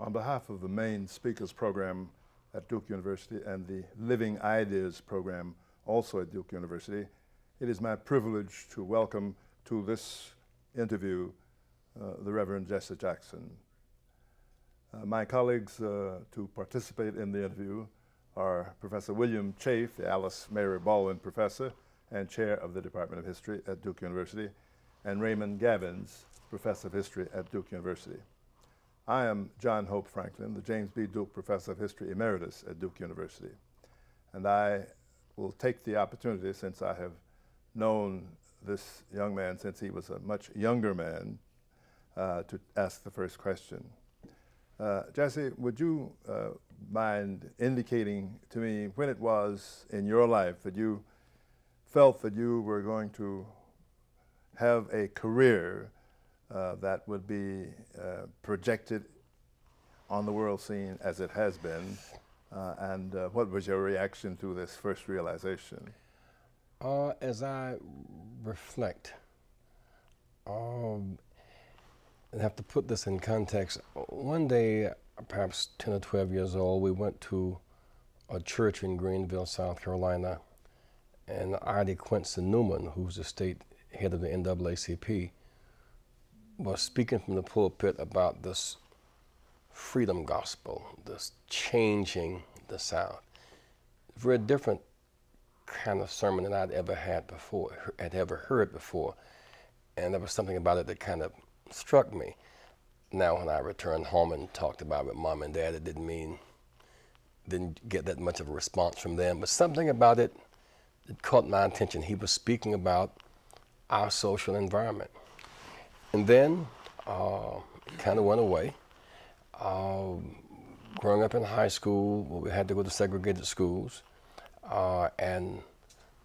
On behalf of the main speakers program at Duke University and the Living Ideas program also at Duke University, it is my privilege to welcome to this interview the Reverend Jesse Jackson. My colleagues to participate in the interview are Professor William Chafe, the Alice Mary Baldwin Professor and Chair of the Department of History at Duke University, and Raymond Gavins, Professor of History at Duke University. I am John Hope Franklin, the James B. Duke Professor of History Emeritus at Duke University, and I will take the opportunity, since I have known this young man since he was a much younger man, to ask the first question. Jesse, would you mind indicating to me when it was in your life that you felt that you were going to have a career that would be projected on the world scene as it has been, and what was your reaction to this first realization? As I reflect, I have to put this in context. One day, perhaps 10 or 12 years old, we went to a church in Greenville, South Carolina, and I.D. Quincy Newman, who's the state head of the NAACP, was speaking from the pulpit about this freedom gospel, this changing the South. Very different kind of sermon than I'd ever had before, had ever heard before, and there was something about it that kind of struck me. Now, when I returned home and talked about it with Mom and Dad, it didn't get that much of a response from them, but something about it caught my attention. He was speaking about our social environment. And then it kind of went away. Growing up in high school, we had to go to segregated schools, and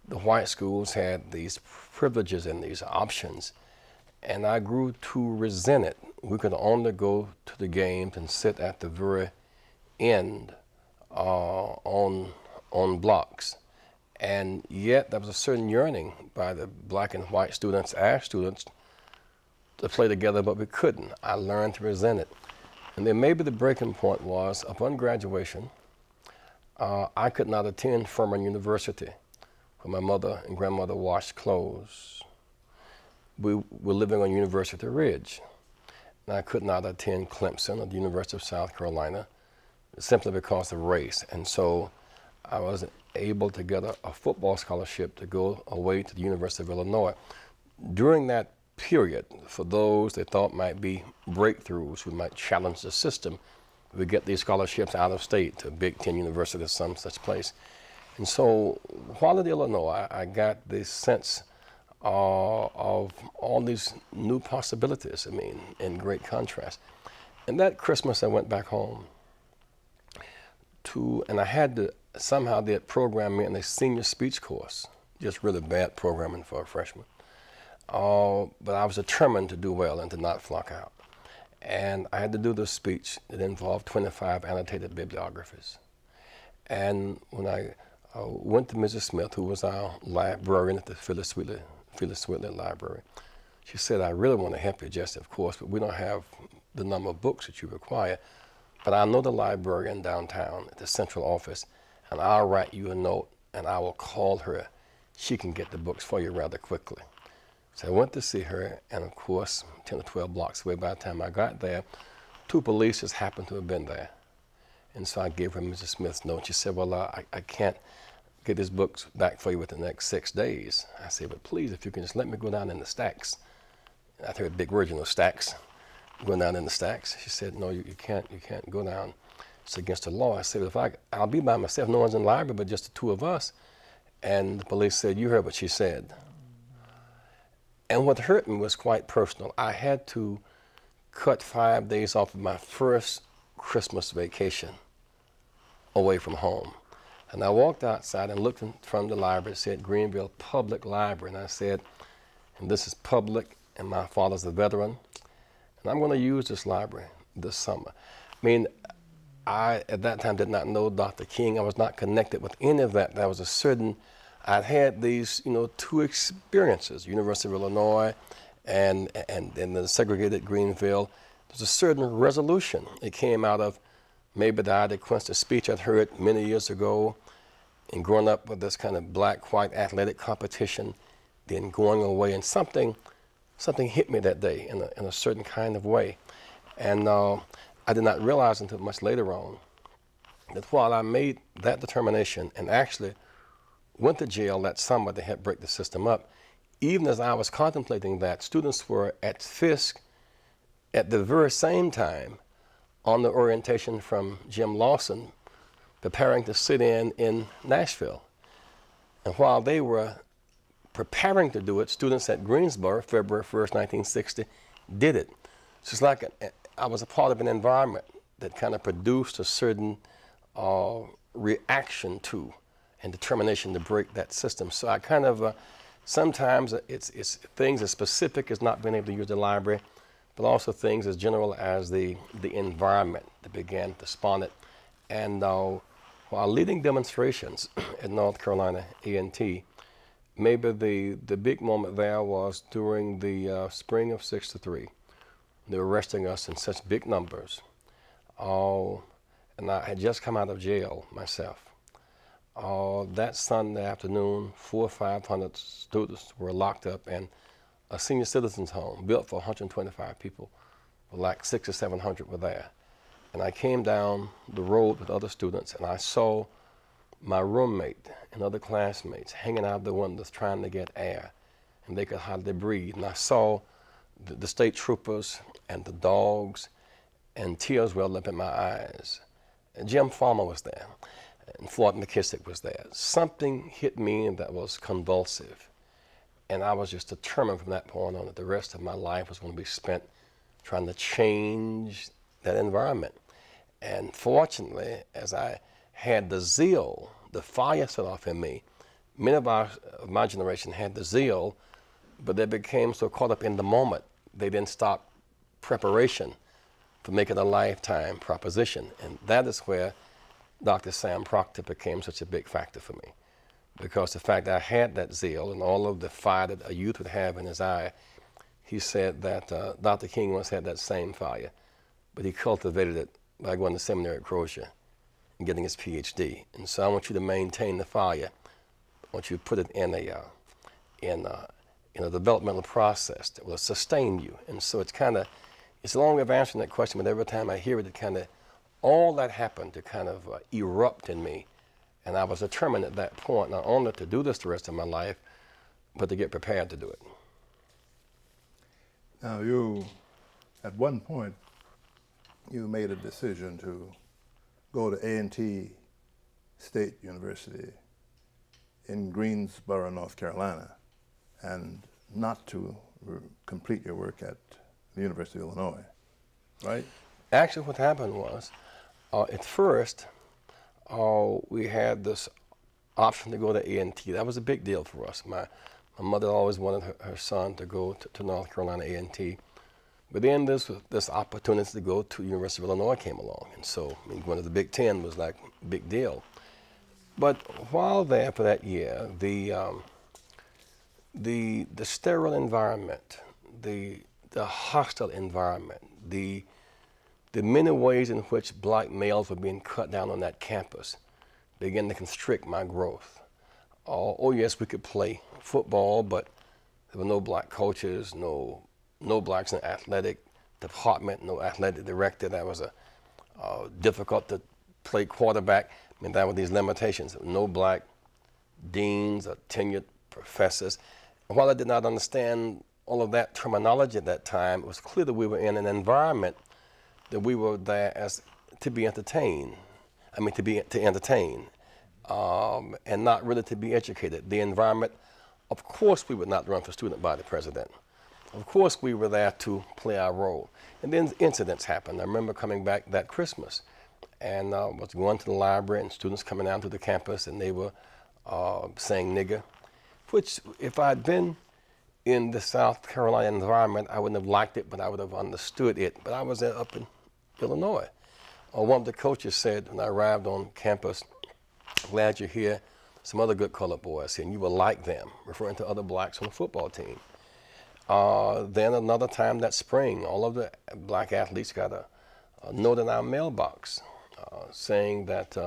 the white schools had these privileges and these options, and I grew to resent it. We could only go to the games and sit at the very end on blocks. And yet there was a certain yearning by the black and white students, our students, to play together, but we couldn't. I learned to resent it. And then maybe the breaking point was, upon graduation, I could not attend Furman University, where my mother and grandmother washed clothes. We were living on University Ridge, and I could not attend Clemson or the University of South Carolina simply because of race. And so I was able to get a football scholarship to go away to the University of Illinois. During that period, for those they thought might be breakthroughs who might challenge the system, we get these scholarships out of state to Big Ten University or some such place. And so while at Illinois, I got this sense of all these new possibilities, I mean, in great contrast. And that Christmas I went back home and I had to, somehow they had programmed me in a senior speech course, just really bad programming for a freshman. But I was determined to do well and to not flunk out. And I had to do this speech that involved 25 annotated bibliographies. And when I went to Mrs. Smith, who was our librarian at the Phyllis Whitley Library, she said, "I really want to help you, Jesse, of course, but we don't have the number of books that you require. But I know the librarian downtown at the central office, and I'll write you a note, and I will call her. She can get the books for you rather quickly." So I went to see her, and of course, 10 or 12 blocks away, by the time I got there, 2 police just happened to have been there. And so I gave her Mrs. Smith's note. She said, "Well, I can't get these books back for you within the next 6 days." I said, "But please, if you can just let me go down in the stacks." I heard a big word, you know, stacks. Going down in the stacks. She said, "No, you can't go down. It's against the law." I said, I'll be by myself. No one's in the library but just the 2 of us." And the police said, "You heard what she said." And what hurt me was quite personal. I had to cut 5 days off of my first Christmas vacation away from home. And I walked outside and looked in front of the library. It said Greenville Public Library. And I said, "And this is public, and my father's a veteran, and I'm going to use this library this summer." I mean, I, at that time, did not know Dr. King. I was not connected with any of that. There was a certain, I'd had these, 2 experiences, University of Illinois and the segregated Greenville, was a certain resolution. It came out of maybe the Ida Quincy speech I'd heard many years ago, and growing up with this kind of black-white athletic competition, then going away, and something hit me that day in a certain kind of way. And I did not realize until much later on that while I made that determination and actually went to jail that summer to help break the system up, even as I was contemplating that, students were at Fisk at the very same time on the orientation from Jim Lawson, preparing to sit in Nashville. And while they were preparing to do it, students at Greensboro, February 1st, 1960, did it. So it's like I was a part of an environment that kind of produced a certain reaction to and determination to break that system. So I kind of, sometimes it's things as specific as not being able to use the library, but also things as general as the environment that began to spawn it. And while leading demonstrations at North Carolina A&T, maybe the big moment there was during the spring of '63. They were arresting us in such big numbers. And I had just come out of jail myself. That Sunday afternoon, 400 or 500 students were locked up in a senior citizens home built for 125 people. Like 600 or 700 were there. And I came down the road with other students, and I saw my roommate and other classmates hanging out the windows trying to get air, and they could hardly breathe. And I saw the state troopers and the dogs, and tears welled up in my eyes. And Jim Farmer was there, and Floyd McKissick was there. Something hit me that was convulsive, and I was just determined from that point on that the rest of my life was going to be spent trying to change that environment. And fortunately, as I had the zeal, the fire set off in me, many of my generation had the zeal, but they became so caught up in the moment, they didn't stop preparation for making a lifetime proposition. And that is where Dr. Sam Proctor became such a big factor for me. Because the fact that I had that zeal and all of the fire that a youth would have in his eye, he said that Dr. King once had that same fire, but he cultivated it by going to seminary at Crozier and getting his PhD. And so I want you to maintain the fire. I want you to put it in a developmental process that will sustain you. And so it's a long way of answering that question, but every time I hear it, all that happened to kind of erupt in me. And I was determined at that point not only to do this the rest of my life, but to get prepared to do it. Now at one point, you made a decision to go to A&T State University in Greensboro, North Carolina, and not to complete your work at the University of Illinois, right? Actually, what happened was, at first, we had this option to go to A&T. That was a big deal for us. My mother always wanted her son to go to North Carolina A&T. But then this opportunity to go to University of Illinois came along. And so going to the Big Ten was like a big deal. But while there for that year, the sterile environment, the hostile environment, the many ways in which black males were being cut down on that campus began to constrict my growth. Oh yes, we could play football, but there were no black coaches, no blacks in the athletic department, no athletic director. That was difficult to play quarterback. There were these limitations. No black deans or tenured professors. And while I did not understand all of that terminology at that time, it was clear that we were in an environment that we were there to be entertained. To entertain, and not really to be educated. The environment, of course, we would not run for student body president. Of course, we were there to play our role. And then incidents happened. I remember coming back that Christmas and was going to the library and students coming out to the campus and they were saying nigger, which if I had been in the South Carolina environment, I wouldn't have liked it, but I would have understood it. But I was up in Illinois. One of the coaches said when I arrived on campus, glad you're here, some other good colored boys here, and you will like them, referring to other blacks on the football team. Then another time that spring, all of the black athletes got a note in our mailbox saying that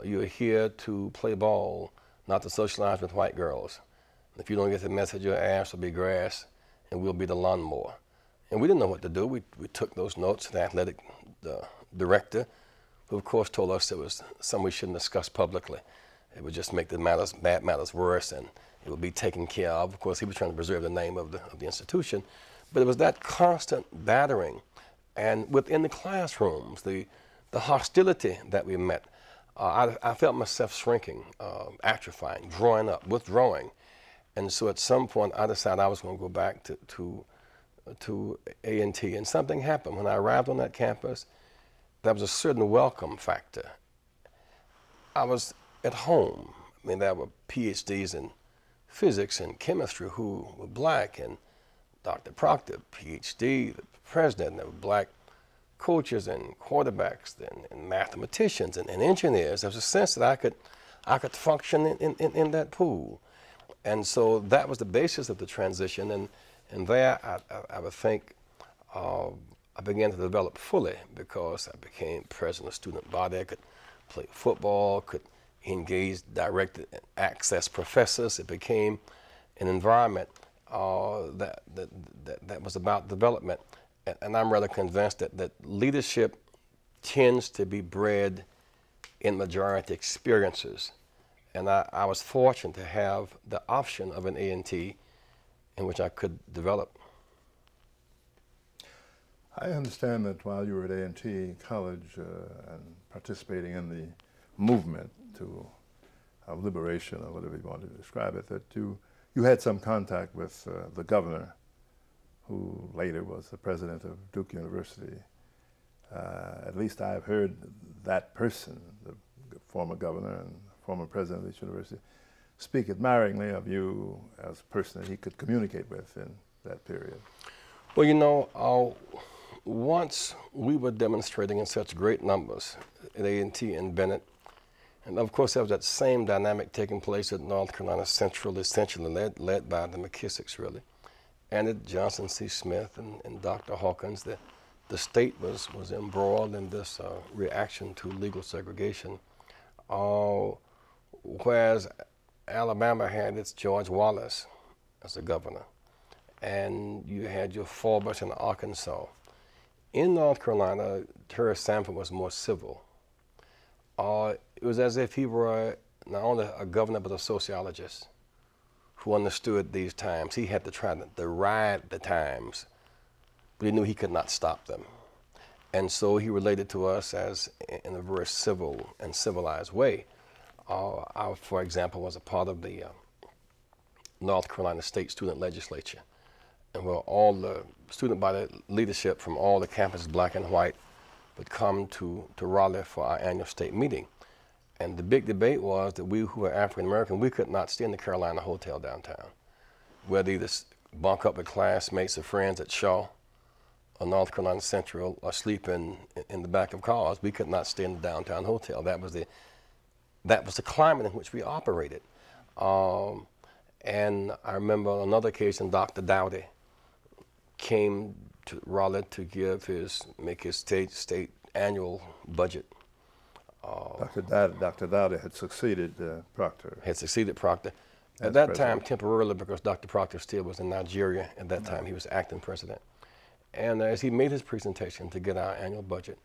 you're here to play ball, not to socialize with white girls. If you don't get the message, your ass will be grass and we'll be the lawnmower. And we didn't know what to do. We took those notes to the athletic director, who of course told us it was something we shouldn't discuss publicly. It would just make the bad matters worse, and it would be taken care of. Of course, he was trying to preserve the name of the institution. But it was that constant battering. And within the classrooms, the hostility that we met, I felt myself shrinking, atrophying, drawing up, withdrawing. And so at some point, I decided I was going to go back to A&T. And something happened. When I arrived on that campus, there was a certain welcome factor. I was at home. I mean, there were PhDs in physics and chemistry who were black, and Dr. Proctor, PhD, the president, and there were black coaches and quarterbacks and mathematicians and engineers. There was a sense that I could function in that pool. And so that was the basis of the transition. And there, I would think, I began to develop fully, because I became president of the student body. I could play football, could engage direct access professors. It became an environment that was about development. And I'm rather convinced that leadership tends to be bred in majority experiences. And I was fortunate to have the option of an A&T in which I could develop. I understand that while you were at A&T College and participating in the movement of liberation, or whatever you want to describe it, that you had some contact with the governor, who later was the president of Duke University. At least I've heard that person, the former governor and former president of this university, speak admiringly of you as a person that he could communicate with in that period. Well, you know, once we were demonstrating in such great numbers at A&T and Bennett, and of course there was that same dynamic taking place at North Carolina Central, essentially led by the McKissicks, really, and at Johnson C. Smith and Dr. Hawkins. The state was embroiled in this reaction to legal segregation, whereas Alabama had its George Wallace as a governor, and you had your Forbes in Arkansas. In North Carolina, Terry Sanford was more civil. It was as if he were not only a governor, but a sociologist who understood these times. He had to try to ride the times, but he knew he could not stop them. And so he related to us as in a very civil and civilized way. I, for example, was a part of the North Carolina State Student Legislature, and where all the student body leadership from all the campuses, black and white, would come to Raleigh for our annual state meeting. And the big debate was that we who were African American, we could not stay in the Carolina Hotel downtown. We'd either bunk up with classmates or friends at Shaw or North Carolina Central, or sleep in the back of cars. We could not stay in the downtown hotel. That was the climate in which we operated. And I remember on another occasion, Dr. Dowdy came to Raleigh to make his state annual budget. Dr. Dowdy had succeeded Proctor. At that time, temporarily, because Dr. Proctor still was in Nigeria at that time. He was acting president. And as he made his presentation to get our annual budget,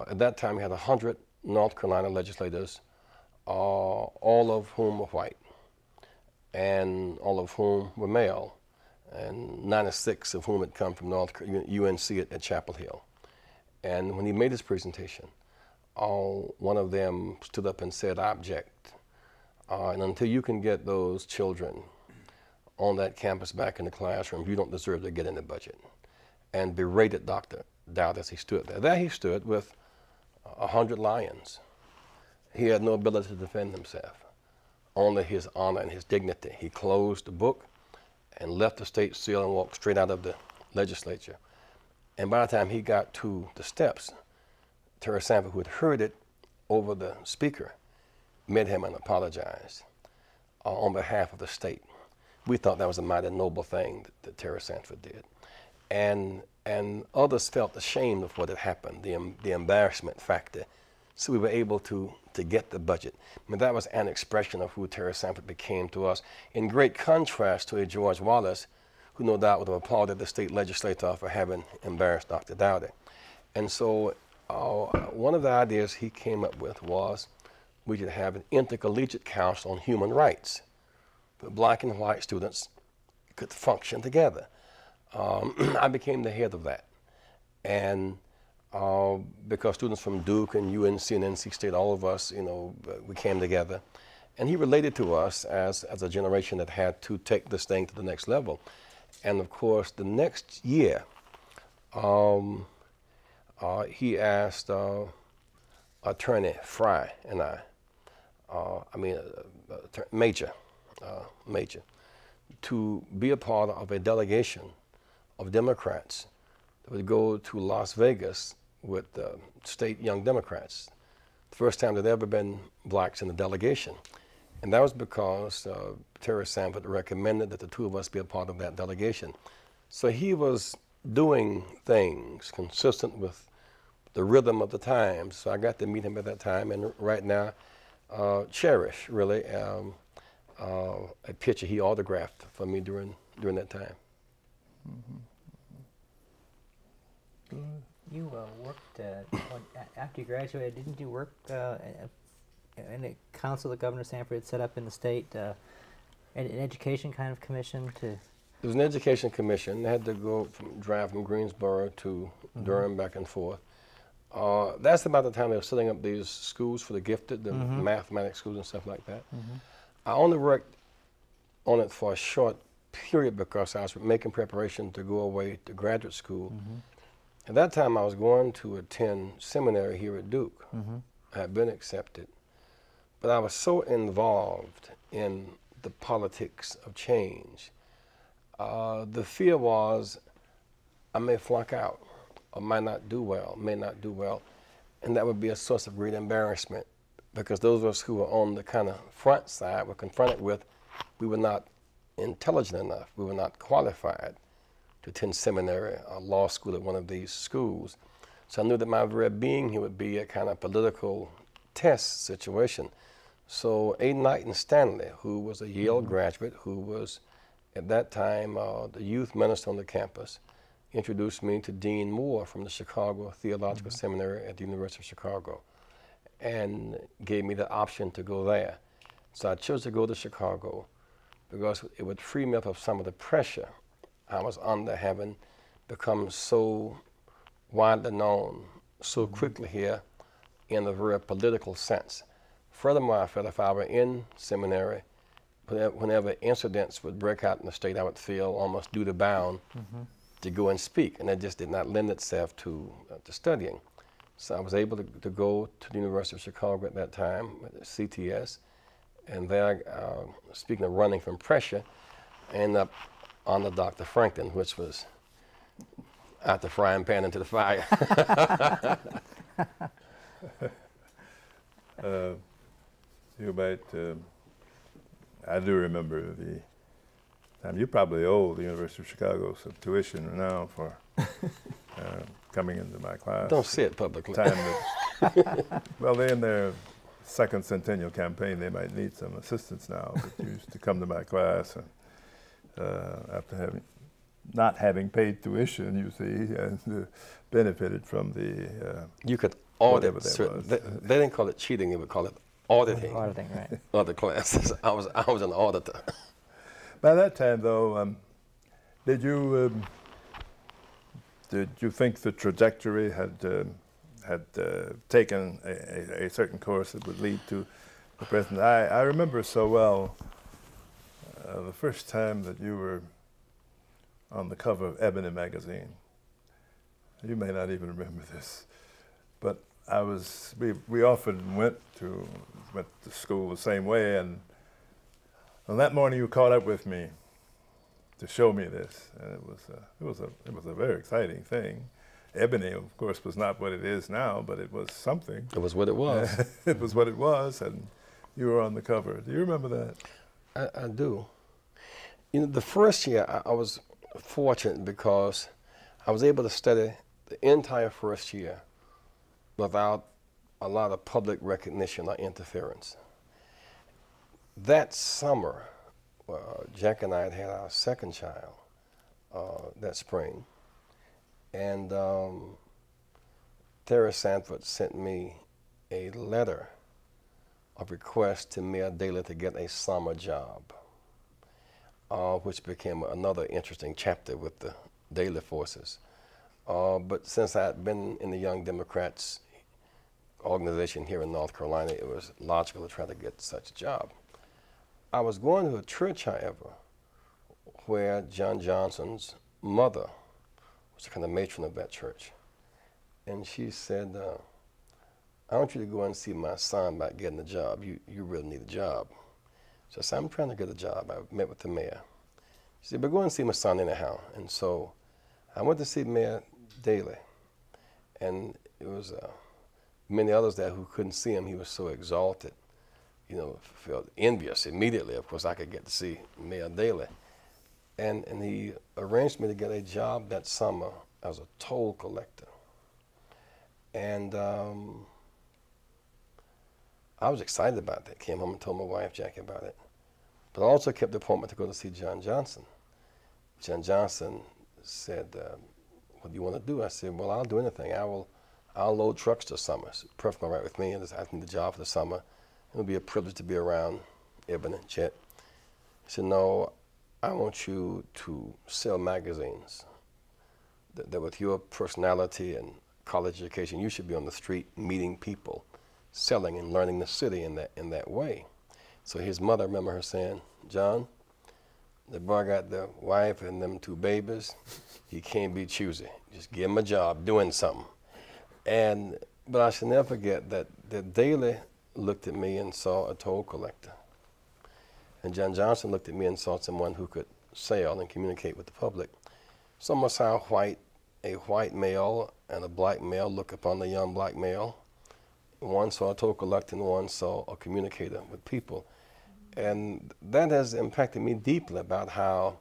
at that time he had 100 North Carolina legislators, all of whom were white, and all of whom were male, and 96 of whom had come from UNC at Chapel Hill. And when he made his presentation, one of them stood up and said, "I object. And until you can get those children on that campus back in the classroom, you don't deserve to get in the budget." And berated Dr. Dowd as he stood there. There he stood with 100 lions. He had no ability to defend himself, only his honor and his dignity. He closed the book and left the state seal and walked straight out of the legislature. And by the time he got to the steps, Terry Sanford, who had heard it over the speaker, met him and apologized on behalf of the state. we thought that was a mighty noble thing that Terry Sanford did. And others felt ashamed of what had happened, the embarrassment factor. So we were able to get the budget. I mean, that was an expression of who Terry Sanford became to us, in great contrast to a George Wallace, who no doubt would have applauded the state legislature for having embarrassed Dr. Dowdy. And so one of the ideas he came up with was we should have an intercollegiate council on human rights, where black and white students could function together. I became the head of that. And because students from Duke and UNC and NC State, all of us, you know, we came together. And he related to us as a generation that had to take this thing to the next level. And of course, the next year, he asked Attorney Fry and Major, to be a part of a delegation of Democrats that would go to Las Vegas with state young Democrats. The first time there'd ever been blacks in the delegation. And that was because Terry Sanford recommended that the two of us be a part of that delegation. So he was doing things consistent with the rhythm of the times. So I got to meet him at that time, and right now, cherish really a picture he autographed for me during that time. Mm-hmm. You worked, after you graduated, didn't you work in a council that Governor Sanford had set up in the state, an education kind of commission to? It was an education commission. They had to drive from Greensboro to Durham, back and forth. That's about the time they were setting up these schools for the gifted, the mathematics schools and stuff like that. I only worked on it for a short period because I was making preparation to go away to graduate school. At that time, I was going to attend seminary here at Duke. I had been accepted. But I was so involved in the politics of change. The fear was I may flunk out, or might not do well, and that would be a source of great embarrassment, because those of us who were on the kind of front side were confronted with, we were not intelligent enough, we were not qualified to attend seminary or law school at one of these schools. So I knew that my very being here would be a kind of political test situation. So A. Knighton Stanley, who was a Yale graduate, who was at that time the youth minister on the campus, introduced me to Dean Moore from the Chicago Theological Seminary at the University of Chicago, and gave me the option to go there. So I chose to go to Chicago because it would free me up of some of the pressure I was under, having become so widely known so quickly here in a very political sense. Furthermore, I felt if I were in seminary, whenever incidents would break out in the state, I would feel almost duty bound to go and speak, and that just did not lend itself to studying. So I was able to go to the University of Chicago at that time, at CTS, and there, speaking of running from pressure, I ended up under Dr. Franklin, which was out the frying pan into the fire. You might, I do remember the time, you probably owe the University of Chicago some tuition now for coming into my class. Don't say it publicly. Well, they're in their second centennial campaign, they might need some assistance now, but you used to come to my class and after not having paid tuition, you see, and benefited from the you could audit. They didn't call it cheating; they would call it auditing. Auditing, right? Other classes. I was an auditor. By that time, though, did you think the trajectory had taken a certain course that would lead to the present? I remember so well the first time that you were on the cover of Ebony magazine. You may not even remember this, but we often went to school the same way, and on that morning you caught up with me to show me this, and it was a very exciting thing. Ebony, of course, was not what it is now, but it was something. It was what it was. It was what it was, and you were on the cover. Do you remember that? I do. You know, the first year I was fortunate because I was able to study the entire first year without a lot of public recognition or interference. That summer, Jack and I had our second child that spring, and Terry Sanford sent me a letter of request to Mayor Daley to get a summer job, which became another interesting chapter with the Daley forces. But since I had been in the Young Democrats organization here in North Carolina, it was logical to try to get such a job. I was going to a church, however, where John Johnson's mother was kind of matron of that church. And she said, I want you to go and see my son about getting a job. You really need a job. So I said, I'm trying to get a job. I met with the mayor. She said, but go and see my son anyhow. And so I went to see Mayor Daley. And it was many others there who couldn't see him. He was so exalted, you know, felt envious immediately. Of course, I could get to see Mayor Daley. And he arranged me to get a job that summer as a toll collector. And I was excited about that. Came home and told my wife, Jackie, about it. But I also kept the appointment to go to see John Johnson. John Johnson said, what do you want to do? I said, well, I'll do anything. I'll load trucks this summer. It's perfectly all right with me. I need the job for the summer. It would be a privilege to be around Eben and Chet. He said, no, I want you to sell magazines. That with your personality and college education, you should be on the street meeting people, selling and learning the city in that way. So his mother, I remember her saying, John, the boy got the wife and them 2 babies. He can't be choosy. Just give him a job doing something. But I should never forget that Daley looked at me and saw a toll collector. And John Johnson looked at me and saw someone who could sell and communicate with the public. Someone saw a white male and a black male look upon the young black male. One saw a toll collector and one saw a communicator with people. And that has impacted me deeply about how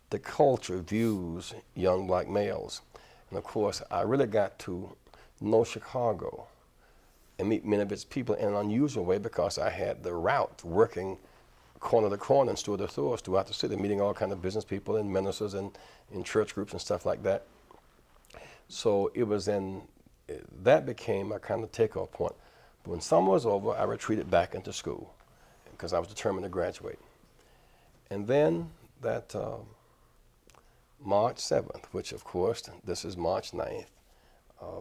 the culture views young black males. And of course, I really got to know Chicago and meet many of its people in an unusual way because I had the route working corner to corner and store to stores throughout the city, meeting all kinds of business people and ministers and in church groups and stuff like that. So it was that became a kind of takeoff point. But when summer was over, I retreated back into school because I was determined to graduate. And then that March 7th, which of course, this is March 9th,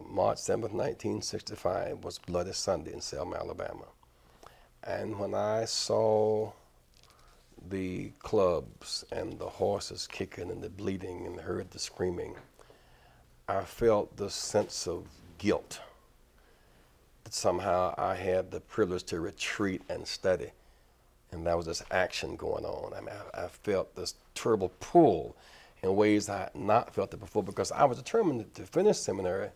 March 7th, 1965 was Bloody Sunday in Selma, Alabama. And when I saw the clubs and the horses kicking and the bleeding and heard the screaming, I felt the sense of guilt that somehow I had the privilege to retreat and study. And there was this action going on. I mean, I felt this terrible pull in ways I had not felt it before because I was determined to finish seminary,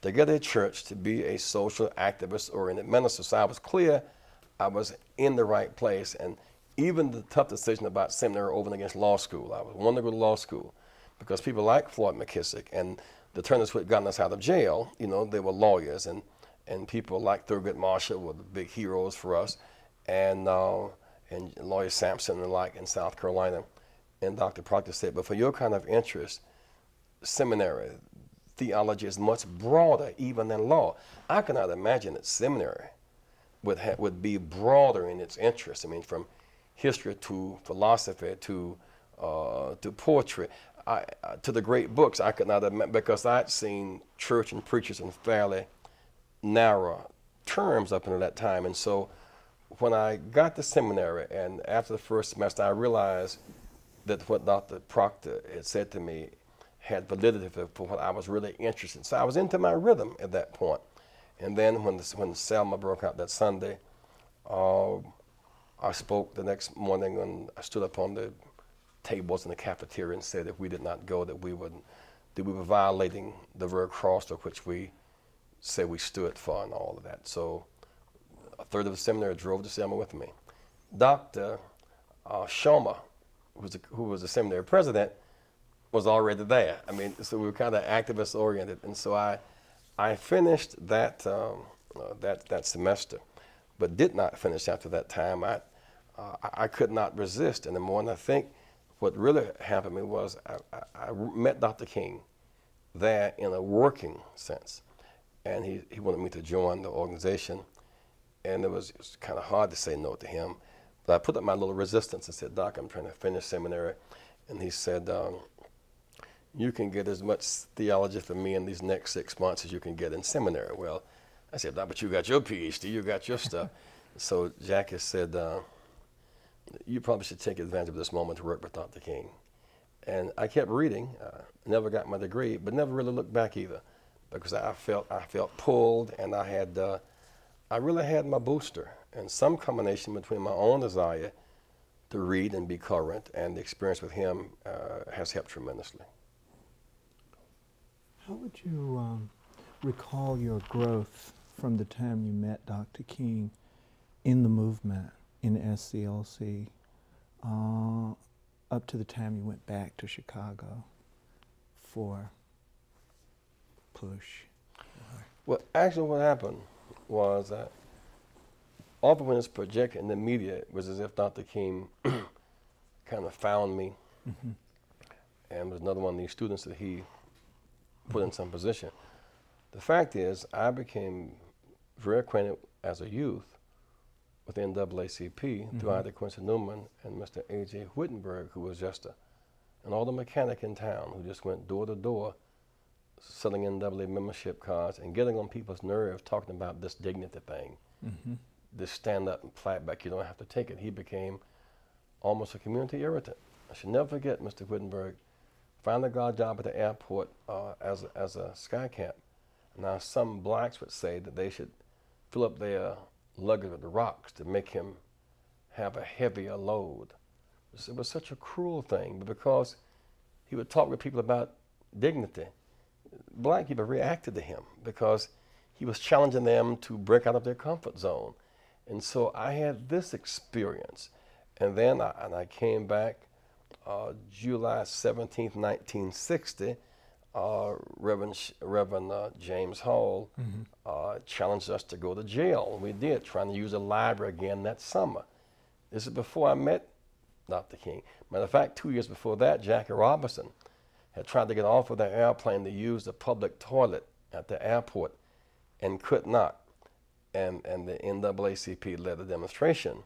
to get a church, to be a social activist or an minister. So I was clear I was in the right place. And even the tough decision about seminary over and against law school, I was wanting to go to law school because people like Floyd McKissick and the attorneys who had gotten us out of jail, you know, they were lawyers, and people like Thurgood Marshall were the big heroes for us, and Lawyer Sampson and the like in South Carolina. And Dr. Proctor said, but for your kind of interest, seminary, theology is much broader even than law. I cannot imagine that seminary would be broader in its interest. I mean, from history to philosophy to poetry, to the great books. I could not imagine, because I'd seen church and preachers in fairly narrow terms up until that time. And so when I got to seminary and after the first semester, I realized that what Dr. Proctor had said to me had validity for what I was really interested in. So I was into my rhythm at that point. And then when Selma broke out that Sunday, I spoke the next morning and I stood up on the tables in the cafeteria and said if we did not go, that we were violating the very cross of which we said we stood for and all of that. So a third of the seminary drove to Selma with me. Dr. Shoma who was the seminary president, was already there. I mean, so we were kind of activist oriented, and so I finished that that semester, but did not finish after that time. I could not resist anymore, and I think what really happened to me was I met Dr. King there in a working sense, and he wanted me to join the organization, and it was kind of hard to say no to him, but I put up my little resistance and said, Doc, I'm trying to finish seminary, and he said, you can get as much theology from me in these next 6 months as you can get in seminary. Well, I said, but you got your PhD, you got your stuff. So Jackie said, you probably should take advantage of this moment to work with Dr. King. And I kept reading, never got my degree, but never really looked back either, because I felt pulled, and I really had my booster, and some combination between my own desire to read and be current and the experience with him has helped tremendously. How would you recall your growth from the time you met Dr. King in the movement in SCLC up to the time you went back to Chicago for PUSH? Well, actually what happened was that often when it's projected in the media, it was as if Dr. King kind of found me and was another one of these students that he put in some position. The fact is, I became very acquainted as a youth with NAACP through either Quincy Newman and Mr. A.J. Wittenberg, who was just an auto mechanic in town who just went door to door selling NAA membership cards and getting on people's nerves talking about this dignity thing, this stand up and flat back, you don't have to take it. He became almost a community irritant. I should never forget Mr. Wittenberg finally got a job at the airport as a sky cap. Now some blacks would say that they should fill up their luggage with the rocks to make him have a heavier load. It was such a cruel thing, but because he would talk with people about dignity, black people reacted to him because he was challenging them to break out of their comfort zone. And so I had this experience. And then I came back July 17th, 1960, Reverend James Hall challenged us to go to jail. We did, trying to use a library again that summer. This is before I met Dr. King. Matter of fact, 2 years before that, Jackie Robinson had tried to get off of the airplane to use the public toilet at the airport and could not. And the NAACP led a demonstration,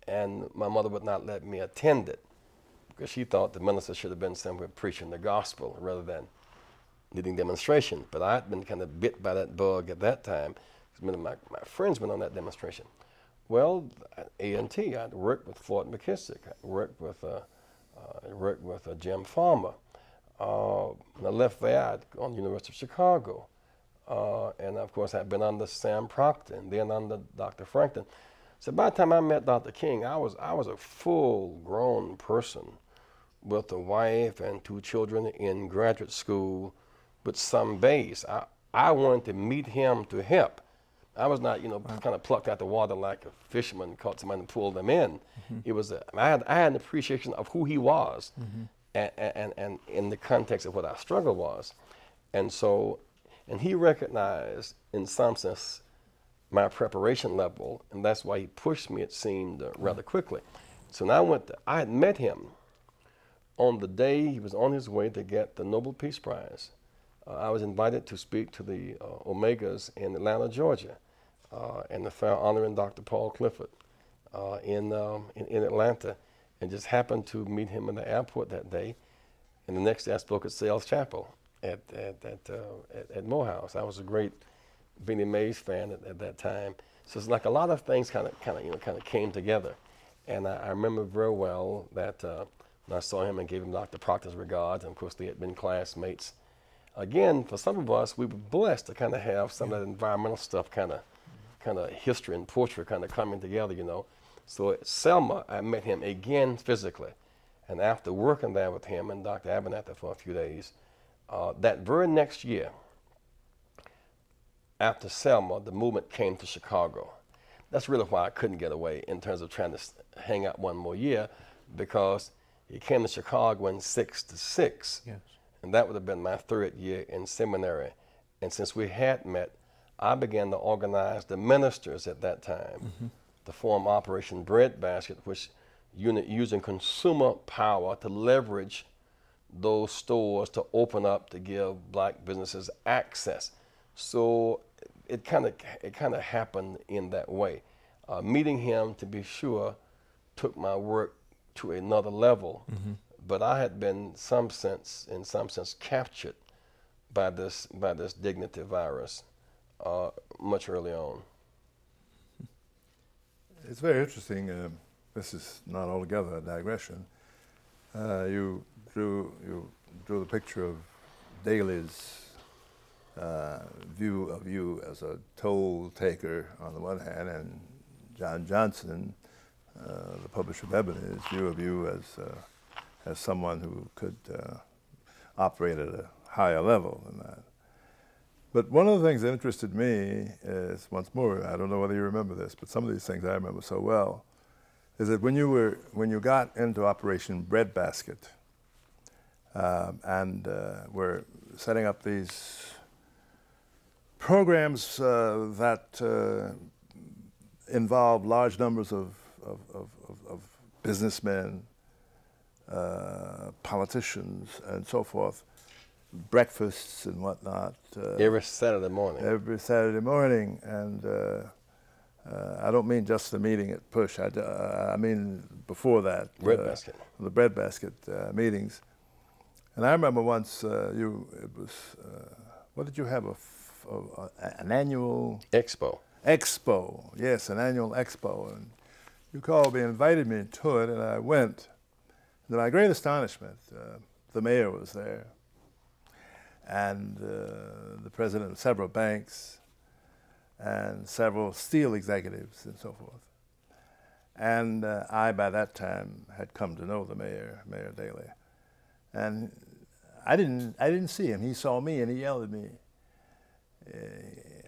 and my mother would not let me attend it because she thought the minister should have been somewhere preaching the gospel rather than leading demonstration. But I had been kind of bit by that bug at that time because many of my friends went on that demonstration. Well, at A&T, I'd worked with Floyd McKissick. I worked with Jim Farmer. When I left there, I'd gone to the University of Chicago. And of course, I'd been under Sam Proctor and then under Dr. Franklin. So by the time I met Dr. King, I was a full-grown person with a wife and 2 children in graduate school with some base. I wanted to meet him to help. I was not, kind of plucked out the water like a fisherman caught somebody and pulled them in. It was I had an appreciation of who he was, and in the context of what our struggle was, and he recognized in some sense my preparation level, and that's why he pushed me, it seemed, rather quickly. So now I had met him on the day he was on his way to get the Nobel Peace Prize. I was invited to speak to the Omegas in Atlanta, Georgia, and the fair honoring Dr. Paul Clifford in Atlanta, and just happened to meet him in the airport that day. And the next day I spoke at Sales Chapel at Morehouse. I was a great Benny Mays fan at that time. So it's like a lot of things kind of came together. And I remember very well that when I saw him and gave him Dr. Proctor's regards, and of course they had been classmates. Again, for some of us, we were blessed to kind of have some of that environmental stuff kind of history and poetry kind of coming together, So at Selma, I met him again physically. And after working there with him and Dr. Abernathy for a few days, that very next year, after Selma, the movement came to Chicago. That's really why I couldn't get away in terms of trying to hang out one more year, because He came to Chicago in '66. Yes. And that would have been my 3rd year in seminary. And since we had met, I began to organize the ministers at that time to form Operation Breadbasket, which using consumer power to leverage those stores to open up to give black businesses access. So it kind of happened in that way. Meeting him, to be sure, took my work to another level. But I had been, in some sense, captured by this dignity virus much early on. It's very interesting. This is not altogether a digression. You drew the picture of Daley's view of you as a toll taker on the one hand, and John Johnson, the publisher of Ebony's view of you as someone who could operate at a higher level than that. But one of the things that interested me is, once more, I don't know whether you remember this, but some of these things I remember so well, is that when you got into Operation Breadbasket and were setting up these programs that involved large numbers of businessmen, politicians, and so forth, breakfasts and whatnot. Every Saturday morning. Every Saturday morning, and I don't mean just the meeting at Push. I mean before that. Breadbasket. The Breadbasket meetings. And I remember once what did you have, an annual? Expo. Expo, yes, an annual expo. And you called me, invited me to it, and I went. To my great astonishment, the mayor was there, and the president of several banks, and several steel executives, and so forth. And I, by that time, had come to know the mayor, Mayor Daley. And I didn't see him. He saw me, and he yelled at me.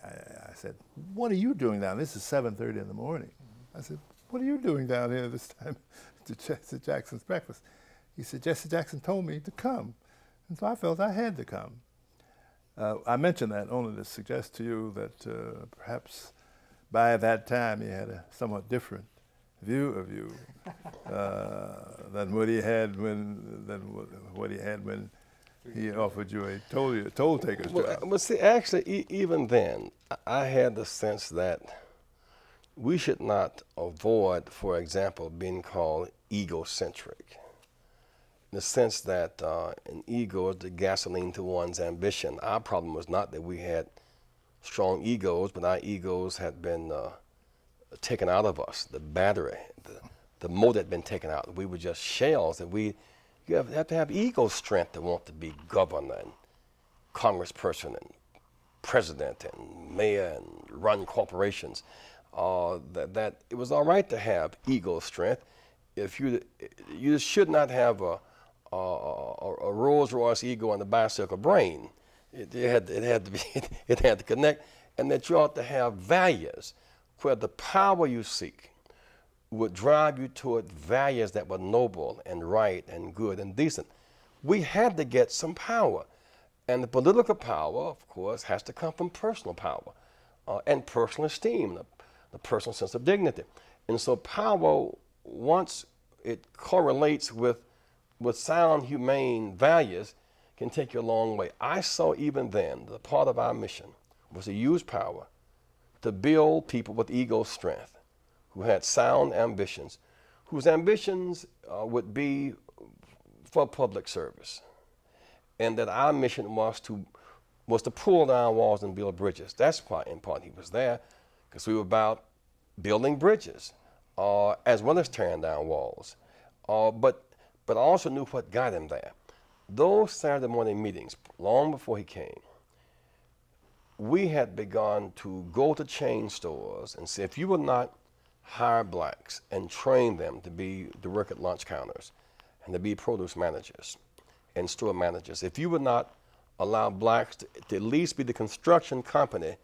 I said, "What are you doing down? This is 7:30 in the morning." I said, "What are you doing down here this time to Jesse Jackson's breakfast?" He said, "Jesse Jackson told me to come." And so I felt I had to come. I mention that only to suggest to you that perhaps by that time he had a somewhat different view of you than what he had when he offered you a toll taker's job. Well, see, actually, even then, I had the sense that we should not avoid, for example, being called egocentric. In the sense that an ego is the gasoline to one's ambition. Our problem was not that we had strong egos, but our egos had been taken out of us. The battery, the motor had been taken out. We were just shells, and you have to have ego strength to want to be governor and congressperson and president and mayor and run corporations. That it was all right to have ego strength. If you should not have a Rolls Royce ego and a bicycle brain. It had to be it had to connect, and that you ought to have values where the power you seek would drive you toward values that were noble and right and good and decent. We had to get some power, and the political power, of course, has to come from personal power and personal esteem, the personal sense of dignity. And so power, once it correlates with sound, humane values, can take you a long way. I saw even then the part of our mission was to use power to build people with ego strength, who had sound ambitions, whose ambitions would be for public service, and that our mission was to pull down walls and build bridges. That's why, in part, he was there, because we were about building bridges, as well as tearing down walls. But I also knew what got him there. Those Saturday morning meetings, long before he came, we had begun to go to chain stores and say, if you would not hire blacks and train them to work at lunch counters and to be produce managers and store managers, if you would not allow blacks to at least be the construction company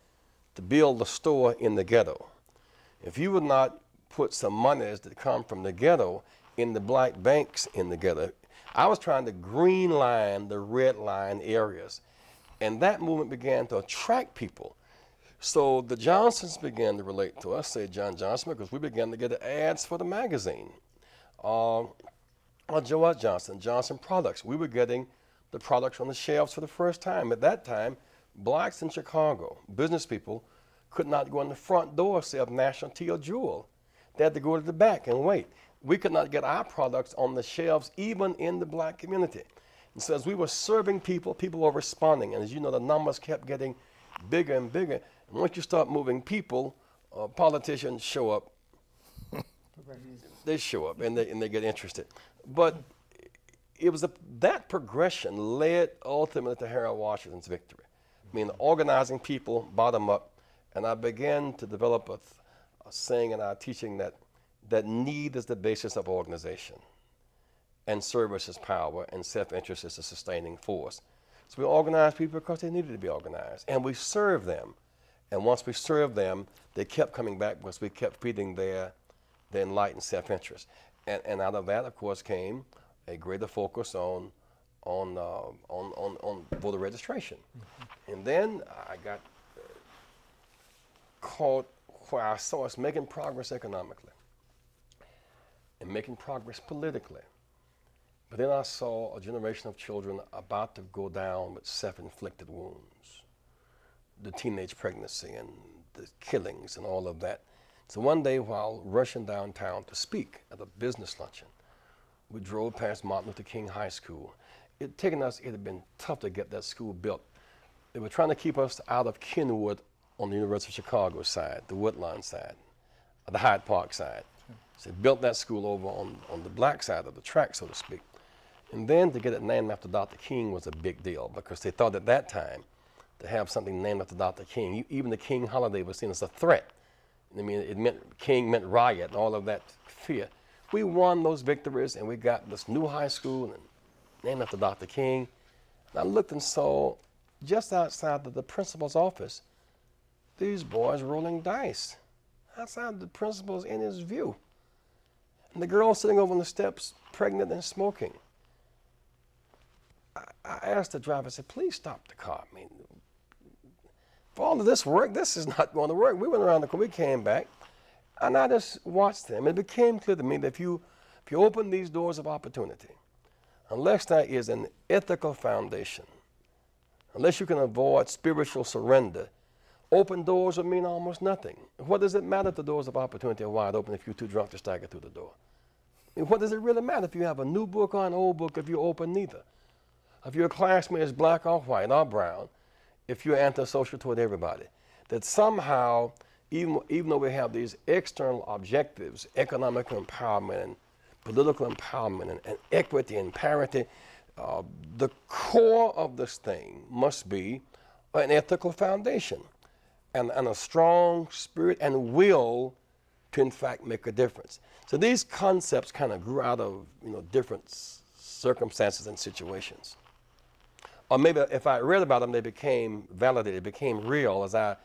to build the store in the ghetto, if you would not put some monies that come from the ghetto in the black banks in the ghetto. I was trying to green line the red line areas. And that movement began to attract people. So the Johnsons began to relate to us, say John Johnson, because we began to get ads for the magazine. Joe Johnson, Johnson Products. We were getting the products on the shelves for the first time. At that time, blacks in Chicago, business people, could not go in the front door, say, of National Tea or Jewel. They had to go to the back and wait. We could not get our products on the shelves, even in the black community. And so as we were serving people, people were responding. And as you know, the numbers kept getting bigger and bigger. And once you start moving people, politicians show up. They show up and they get interested. But it was that progression led ultimately to Harold Washington's victory. I mean, organizing people bottom up. And I began to develop a saying in our teaching that need is the basis of organization, and service is power, and self-interest is a sustaining force. So we organized people because they needed to be organized, and we served them. And once we served them, they kept coming back because we kept feeding their enlightened self-interest. And out of that, of course, came a greater focus on voter registration. Mm-hmm. And then I got caught where I saw us making progress economically and making progress politically. But then I saw a generation of children about to go down with self-inflicted wounds, the teenage pregnancy and the killings and all of that. So one day while rushing downtown to speak at a business luncheon, we drove past Martin Luther King High School. It had been tough to get that school built. They were trying to keep us out of Kenwood on the University of Chicago side, the Woodlawn side, the Hyde Park side. So they built that school over on the black side of the track, so to speak. And then to get it named after Dr. King was a big deal because they thought at that time to have something named after Dr. King, even the King holiday was seen as a threat. I mean, King meant riot and all of that fear. We won those victories and we got this new high school and named after Dr. King. And I looked and saw just outside of the principal's office, these boys rolling dice outside the principal's in his view. And the girl sitting over on the steps, pregnant and smoking. I asked the driver, I said, please stop the car. I mean, for all of this work, this is not going to work. We went around the corner, we came back, and I just watched them. It became clear to me that if you open these doors of opportunity, unless there is an ethical foundation, unless you can avoid spiritual surrender, open doors would mean almost nothing. What does it matter if the doors of opportunity are wide open if you're too drunk to stagger through the door? I mean, what does it really matter if you have a new book or an old book if you open neither? If your classmate is black or white or brown, if you're antisocial toward everybody, that somehow, even though we have these external objectives, economic empowerment and political empowerment and equity and parity, the core of this thing must be an ethical foundation and a strong spirit and will to in fact make a difference. So these concepts kind of grew out of different circumstances and situations. Or maybe if I read about them, they became validated, became real as I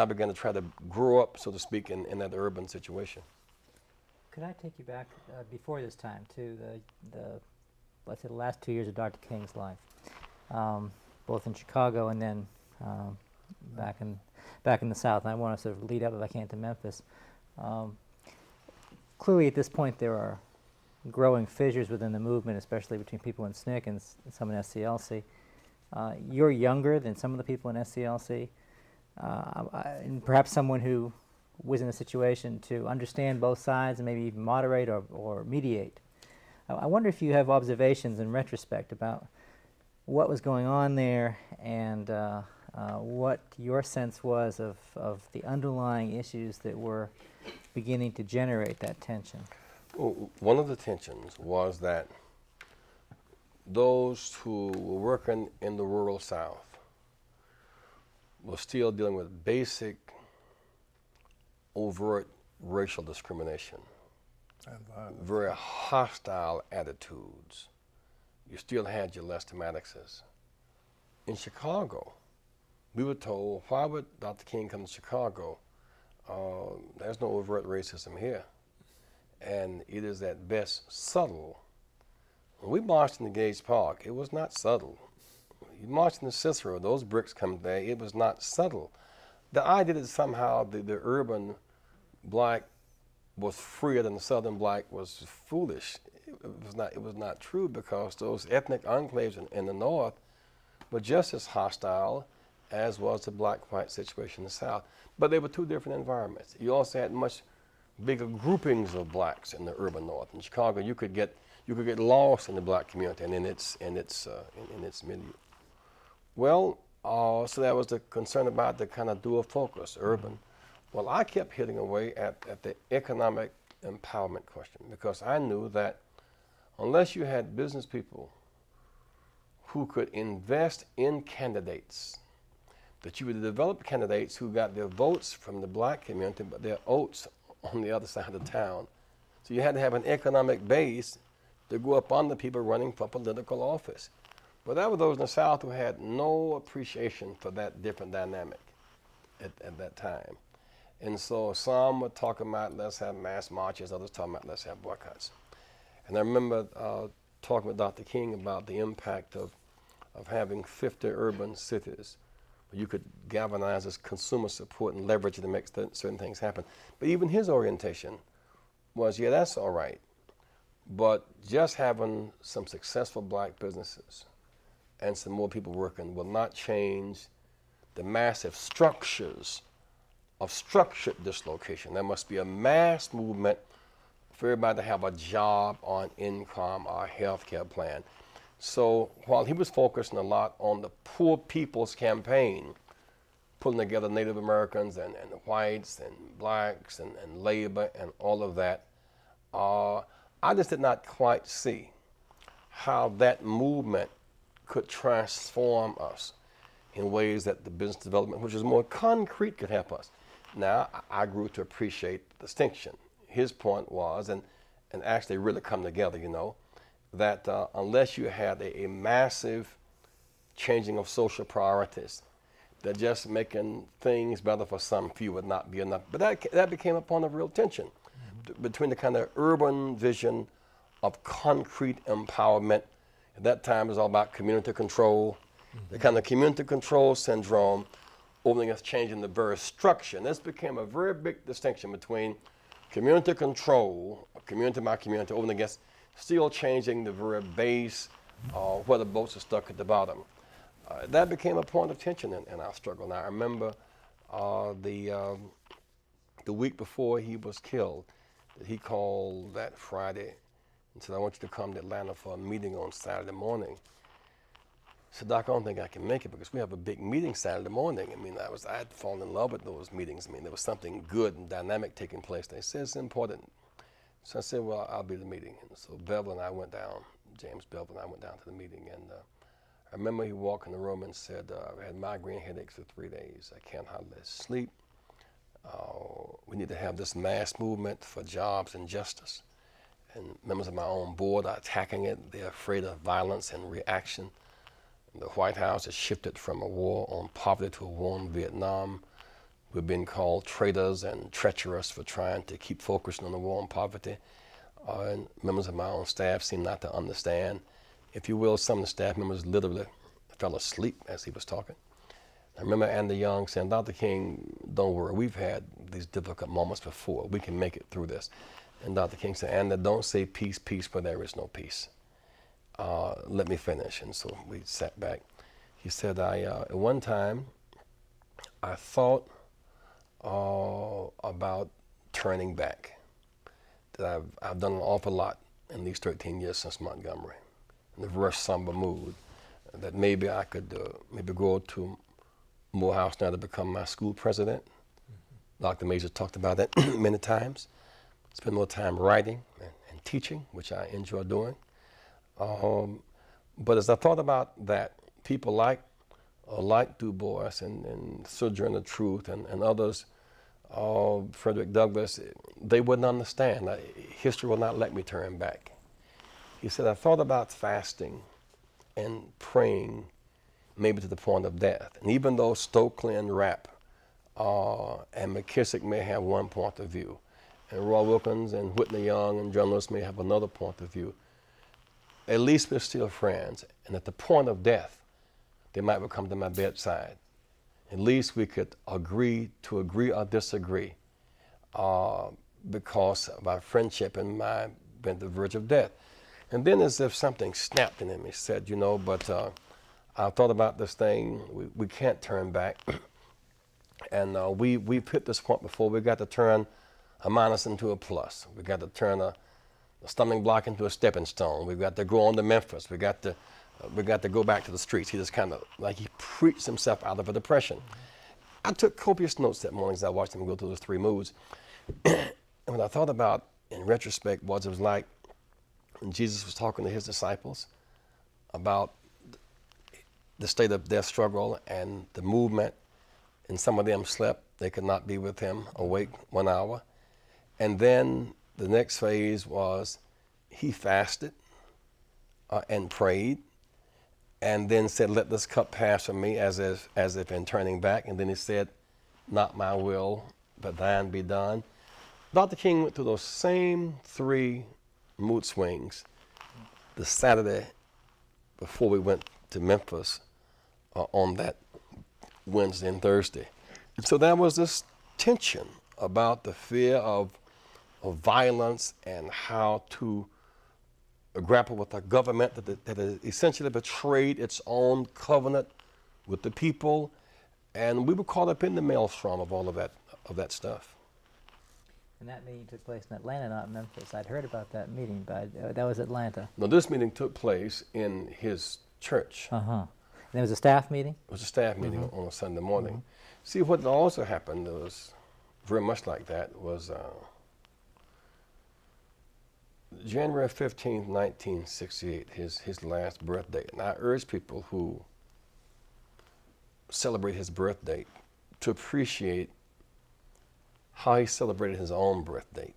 began to try to grow up, so to speak, in that urban situation. Could I take you back before this time to let's say the last 2 years of Dr. King's life, both in Chicago and then back in the South? And I want to sort of lead up, if I can, to Memphis. Clearly, at this point, there are growing fissures within the movement, especially between people in SNCC and some in SCLC. You're younger than some of the people in SCLC, and perhaps someone who was in a situation to understand both sides and maybe even moderate or mediate. I wonder if you have observations in retrospect about what was going on there and what your sense was of the underlying issues that were beginning to generate that tension. Well, one of the tensions was that those who were working in the rural South were still dealing with basic, overt racial discrimination, and very hostile attitudes. You still had your Lester Maddoxes. In Chicago, we were told, why would Dr. King come to Chicago? There's no overt racism here. and it is at best subtle. When we marched in the Gage Park, it was not subtle. You marched in the Cicero, those bricks come there, it was not subtle. The idea that somehow the urban black was freer than the southern black was foolish. It was not true, because those ethnic enclaves in the north were just as hostile as was the black-white situation in the south. But they were two different environments. You also had much bigger groupings of blacks in the urban north. In Chicago, you could get lost in the black community and in its milieu. Well, so that was the concern about the kind of dual focus, urban. Well, I kept hitting away at the economic empowerment question, because I knew that unless you had business people who could invest in candidates, that you would develop candidates who got their votes from the black community, but their oats on the other side of town. So you had to have an economic base to go up on the people running for political office. But that were those in the South who had no appreciation for that different dynamic at that time. And so some were talking about let's have mass marches, others talking about let's have boycotts. And I remember talking with Dr. King about the impact of having 50 urban cities where you could galvanize this consumer support and leverage it to make certain things happen. But even his orientation was, yeah, that's all right, but just having some successful black businesses and some more people working will not change the massive structures of structured dislocation. There must be a mass movement for everybody to have a job, on income, or a health care plan. So while he was focusing a lot on the poor people's campaign, pulling together Native Americans and whites and blacks and labor and all of that, I just did not quite see how that movement could transform us in ways that the business development, which is more concrete, could help us. Now, I grew to appreciate the distinction. His point was, and actually really come together, you know, that unless you had a massive changing of social priorities, that just making things better for some few would not be enough. But that became a point of real tension between the kind of urban vision of concrete empowerment. At that time, it was all about community control. The kind of community control syndrome opening us, changing the very structure. And this became a very big distinction between community control, community by community, opening against still changing the very base where the boats are stuck at the bottom. That became a point of tension in our struggle. Now, I remember the week before he was killed, that he called that Friday and said, I want you to come to Atlanta for a meeting on Saturday morning. I said, Doc, I don't think I can make it because we have a big meeting Saturday morning. I mean, I had fallen in love with those meetings. I mean, there was something good and dynamic taking place. They said it's important. So I said, well, I'll be at the meeting. And so Bevel and I went down, James Bevel and I went down to the meeting. And I remember he walked in the room and said, I had migraine headaches for 3 days. I can't hardly sleep. We need to have this mass movement for jobs and justice. And members of my own board are attacking it. They're afraid of violence and reaction. The White House has shifted from a war on poverty to a war in Vietnam. We've been called traitors and treacherous for trying to keep focusing on the war on poverty. And members of my own staff seem not to understand. If you will, some of the staff members literally fell asleep as he was talking. I remember Andy Young saying, Dr. King, don't worry, we've had these difficult moments before. We can make it through this. And Dr. King said, Andy, don't say peace, peace, where there is no peace. Let me finish. And so we sat back. He said, at one time, I thought about turning back. That I've done an awful lot in these 13 years since Montgomery, in the very somber mood, that maybe I could maybe go to Morehouse now to become my school president. Dr. Major talked about that many times. Spend more time writing and teaching, which I enjoy doing. But as I thought about that, people like Du Bois and Sojourner Truth and others, Frederick Douglass, they wouldn't understand. History will not let me turn back. He said, I thought about fasting and praying maybe to the point of death. And even though Stokely and Rapp and McKissick may have one point of view, and Roy Wilkins and Whitney Young and John Lewis may have another point of view, at least we're still friends. And at the point of death, they might come to my bedside. At least we could agree to agree or disagree because of our friendship and my being at the verge of death. And then as if something snapped in him, he said, you know, but I thought about this thing. We can't turn back. And we've hit this point before. We got to turn a minus into a plus. We got to turn a stumbling block into a stepping stone. We've got to go on to Memphis. We got to go back to the streets. He just kind of, like he preached himself out of a depression. I took copious notes that morning as I watched him go through those three moods. And what I thought about, in retrospect, was it was like when Jesus was talking to his disciples about the state of their struggle and the movement, and some of them slept. They could not be with him awake 1 hour. And then the next phase was he fasted and prayed, and then said, let this cup pass from me, as if in turning back. And then he said, not my will, but thine be done. Dr. King went through those same three mood swings the Saturday before we went to Memphis on that Wednesday and Thursday. And so there was this tension about the fear of violence and how to grapple with a government that has essentially betrayed its own covenant with the people. And we were caught up in the maelstrom of all of that stuff. And that meeting took place in Atlanta, not Memphis. I'd heard about that meeting, but that was Atlanta. No, this meeting took place in his church. Uh-huh. And there was a staff meeting? It was a staff meeting on a Sunday morning. See, what also happened was very much like that was January 15th, 1968, his last birthday. And I urge people who celebrate his birthday to appreciate how he celebrated his own birthday,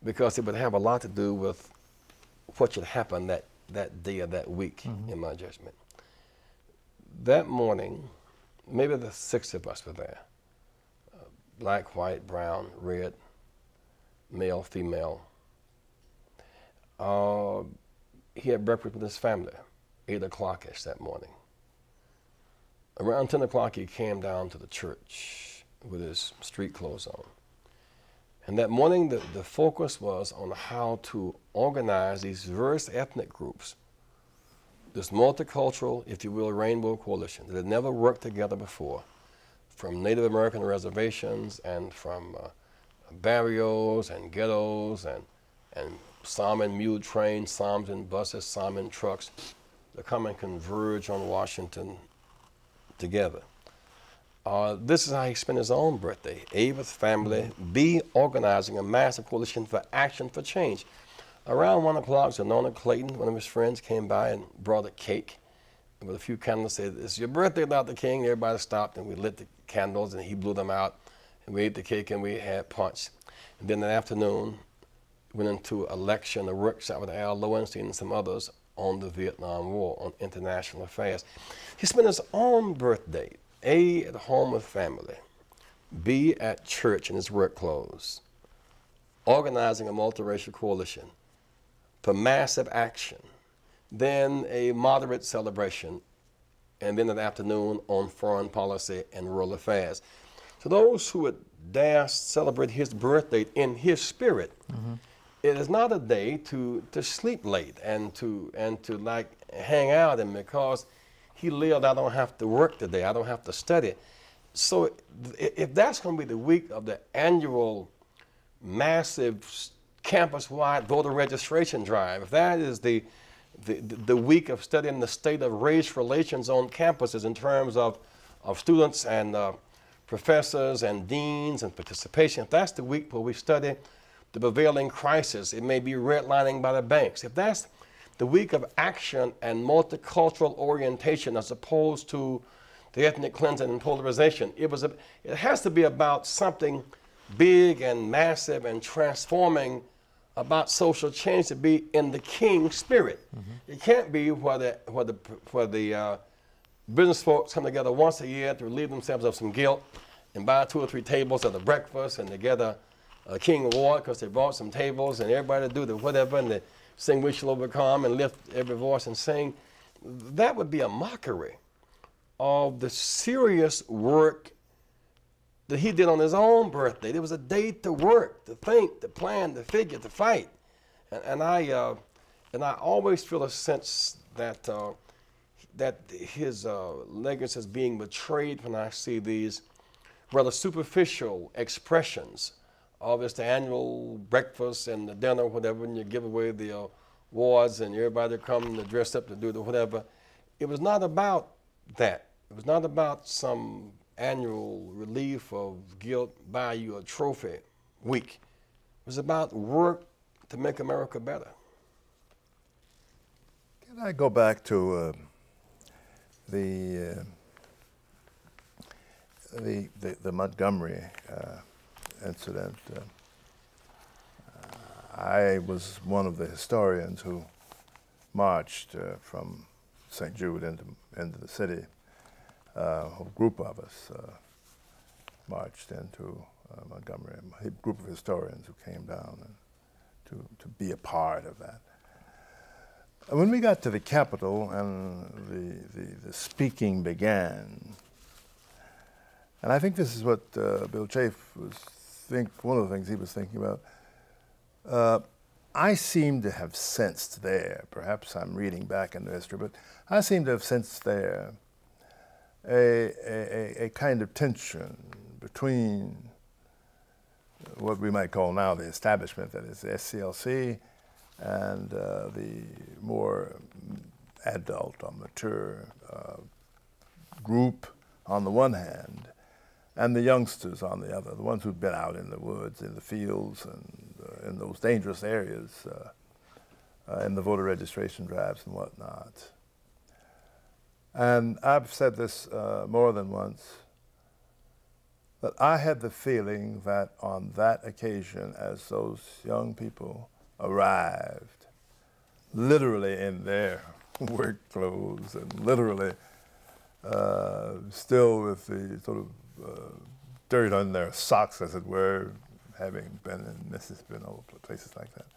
because it would have a lot to do with what should happen that day or that week, in my judgment. That morning, maybe the 6 of us were there, black, white, brown, red, male, female. He had breakfast with his family, 8 o'clock-ish that morning. Around 10 o'clock, he came down to the church with his street clothes on. And that morning, the focus was on how to organize these various ethnic groups, this multicultural, if you will, rainbow coalition that had never worked together before, from Native American reservations and from barrios and ghettos and some in mule trains, some in buses, some in trucks, to come and converge on Washington together. This is how he spent his own birthday. A, with family. B, organizing a massive coalition for action for change. Around 1 o'clock, Zanona Clayton, one of his friends, came by and brought a cake with a few candles. Said, "It's your birthday, Dr. King." Everybody stopped and we lit the candles and he blew them out. And we ate the cake and we had punch. And then in the afternoon, went into a lecture and a workshop with Al Lowenstein and some others on the Vietnam War, on international affairs. He spent his own birthday, A, at home with family, B, at church in his work clothes, organizing a multiracial coalition for massive action, then a moderate celebration, and then an afternoon on foreign policy and world affairs. So those who would dare celebrate his birthday in his spirit, it is not a day to sleep late and to like hang out, and because he lived, I don't have to work today, I don't have to study. So if that's going to be the week of the annual massive campus-wide voter registration drive, if that is the week of studying the state of race relations on campuses in terms of students and professors and deans and participation, if that's the week where we study the prevailing crisis, it may be redlining by the banks. If that's the week of action and multicultural orientation as opposed to the ethnic cleansing and polarization, it has to be about something big and massive and transforming, about social change, to be in the King spirit. It can't be where the business folks come together once a year to relieve themselves of some guilt and buy 2 or 3 tables at a breakfast and together King Award because they brought some tables and everybody do the whatever and they sing "We Shall Overcome" and lift every voice and sing. That would be a mockery of the serious work that he did on his own birthday. There was a day to work, to think, to plan, to figure, to fight. And I always feel a sense that that his legacy is being betrayed when I see these rather superficial expressions of it's the annual breakfast and the dinner, whatever, and you give away the awards and everybody come to dress up to do the whatever. It was not about that. It was not about some annual relief of guilt, buy you a trophy week. It was about work to make America better. Can I go back to the Montgomery incident? I was one of the historians who marched from St. Jude into the city. A group of us marched into Montgomery, a group of historians who came down and to be a part of that. When we got to the Capitol and the speaking began, and I think this is what Bill Chafe one of the things he was thinking about. I seem to have sensed there, perhaps I'm reading back into history, but I seem to have sensed there a kind of tension between what we might call now the establishment, that is the SCLC, and the more adult or mature group on the one hand, and the youngsters on the other, the ones who've been out in the woods, in the fields, and in those dangerous areas, in the voter registration drives and whatnot. And I've said this more than once, that I had the feeling that on that occasion, as those young people arrived, literally in their work clothes and literally still with the sort of dirt on their socks, as it were, having been in Mississippi and all places like that,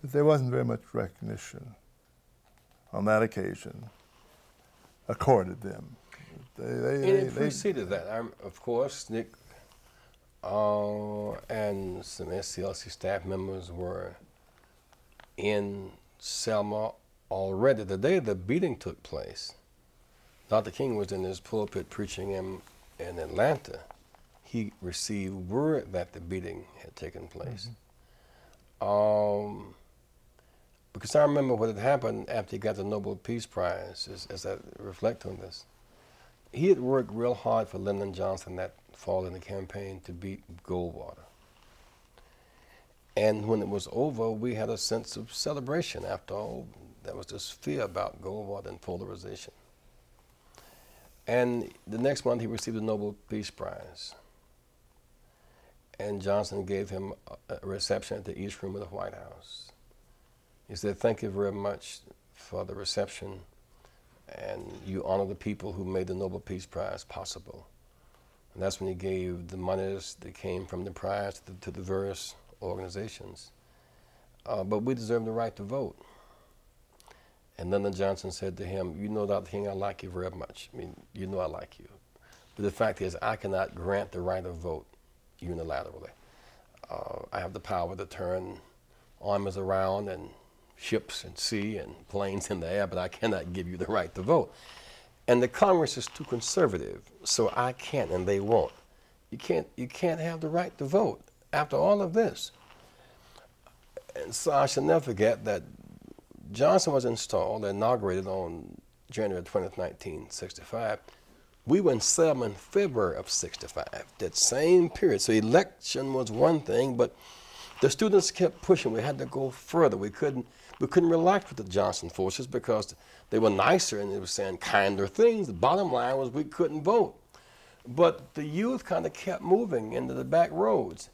that there wasn't very much recognition on that occasion accorded them. It preceded that. Of course, Nick and some SCLC staff members were in Selma already. The day the beating took place, Dr. King was in his pulpit preaching in Atlanta. He received word that the beating had taken place. Because I remember what had happened after he got the Nobel Peace Prize, as I reflect on this. He had worked real hard for Lyndon Johnson that fall in the campaign to beat Goldwater. And when it was over, we had a sense of celebration. After all, there was this fear about Goldwater and polarization. And the next month, he received the Nobel Peace Prize. And Johnson gave him a reception at the East Room of the White House. He said, "Thank you very much for the reception, and you honor the people who made the Nobel Peace Prize possible." And that's when he gave the monies that came from the prize to the various organizations. But we deserve the right to vote. And Lyndon Johnson said to him, "You know, Dr. King, I like you very much. I mean, you know I like you. But the fact is, I cannot grant the right of vote unilaterally. I have the power to turn armies around and ships and sea and planes in the air, but I cannot give you the right to vote. And the Congress is too conservative, so I can't and they won't. You can't have the right to vote after all of this." And so I shall never forget that Johnson was installed, inaugurated on January 20th, 1965. We were in Selma in February of 65, that same period. So election was one thing, but the students kept pushing. We had to go further. We couldn't relax with the Johnson forces because they were nicer and they were saying kinder things. The bottom line was we couldn't vote. But the youth kind of kept moving into the back roads.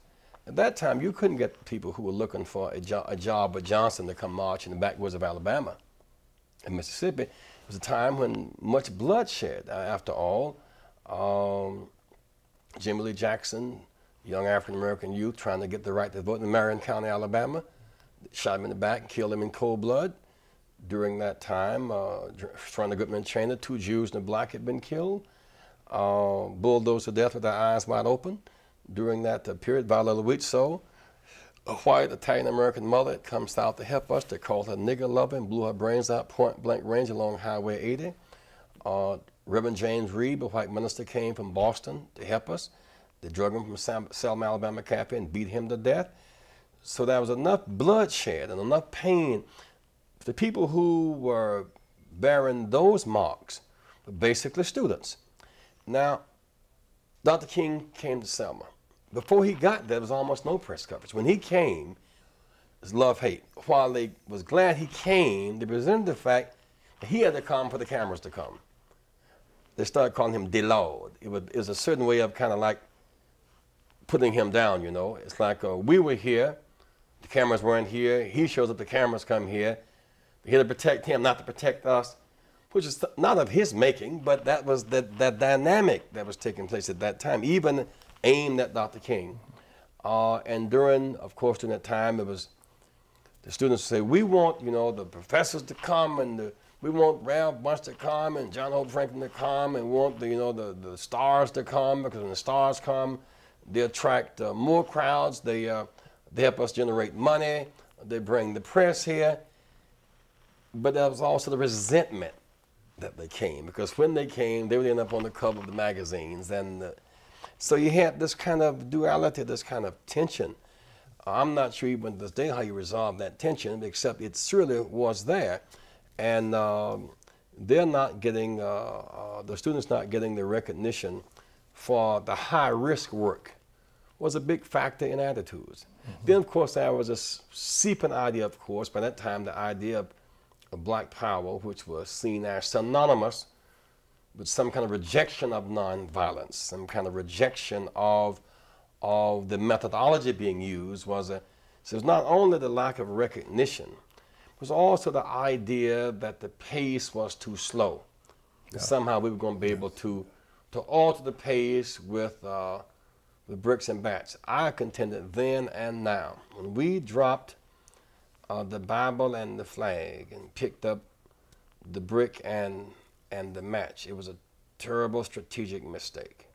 At that time, you couldn't get people who were looking for a job with Johnson to come march in the backwoods of Alabama and Mississippi. It was a time when much bloodshed. After all, Jimmy Lee Jackson young African-American youth trying to get the right to vote in Marion County, Alabama. Shot him in the back and killed him in cold blood. During that time, trying to Goodman Chainer, 2 Jews and a black had been killed, bulldozed to death with their eyes wide open. During that period, Viola Wheatsoe, a white Italian-American mother had come south to help us. They called her nigger lover and blew her brains out point-blank range along Highway 80. Reverend James Reed, a white minister, came from Boston to help us. They drug him from Selma, Alabama Chafe and beat him to death. So there was enough bloodshed and enough pain. The people who were bearing those marks were basically students. Now, Dr. King came to Selma. Before he got there was almost no press coverage. When he came, it was love-hate. While they was glad he came, they presented the fact that he had to come for the cameras to come. They started calling him Delord. It was a certain way of kind of like putting him down, you know. It's like we were here, the cameras weren't here, he shows up, the cameras come here. We're here to protect him, not to protect us, which is not of his making, but that was that dynamic that was taking place at that time, even aimed at Dr. King. And during that time, it was the students say, we want, you know, the professors to come, and we want Ralph Bunch to come, and John Hope Franklin to come, and we want the, you know, the stars to come, because when the stars come, they attract more crowds. They help us generate money. They bring the press here. But there was also the resentment that they came, because when they came, they would end up on the cover of the magazines. And so you had this kind of duality, this kind of tension. I'm not sure even to this day how you resolve that tension, except it surely was there. And they're not getting, the students not getting the recognition for the high-risk work was a big factor in attitudes. Then, of course, there was a seeping idea, of course, by that time, the idea of Black Power, which was seen as synonymous with some kind of rejection of nonviolence, some kind of rejection of the methodology being used. So it was not only the lack of recognition, it was also the idea that the pace was too slow. Yeah. Somehow we were going to be able to alter the pace with bricks and bats. I contended then and now, when we dropped the Bible and the flag and picked up the brick and the match, it was a terrible strategic mistake.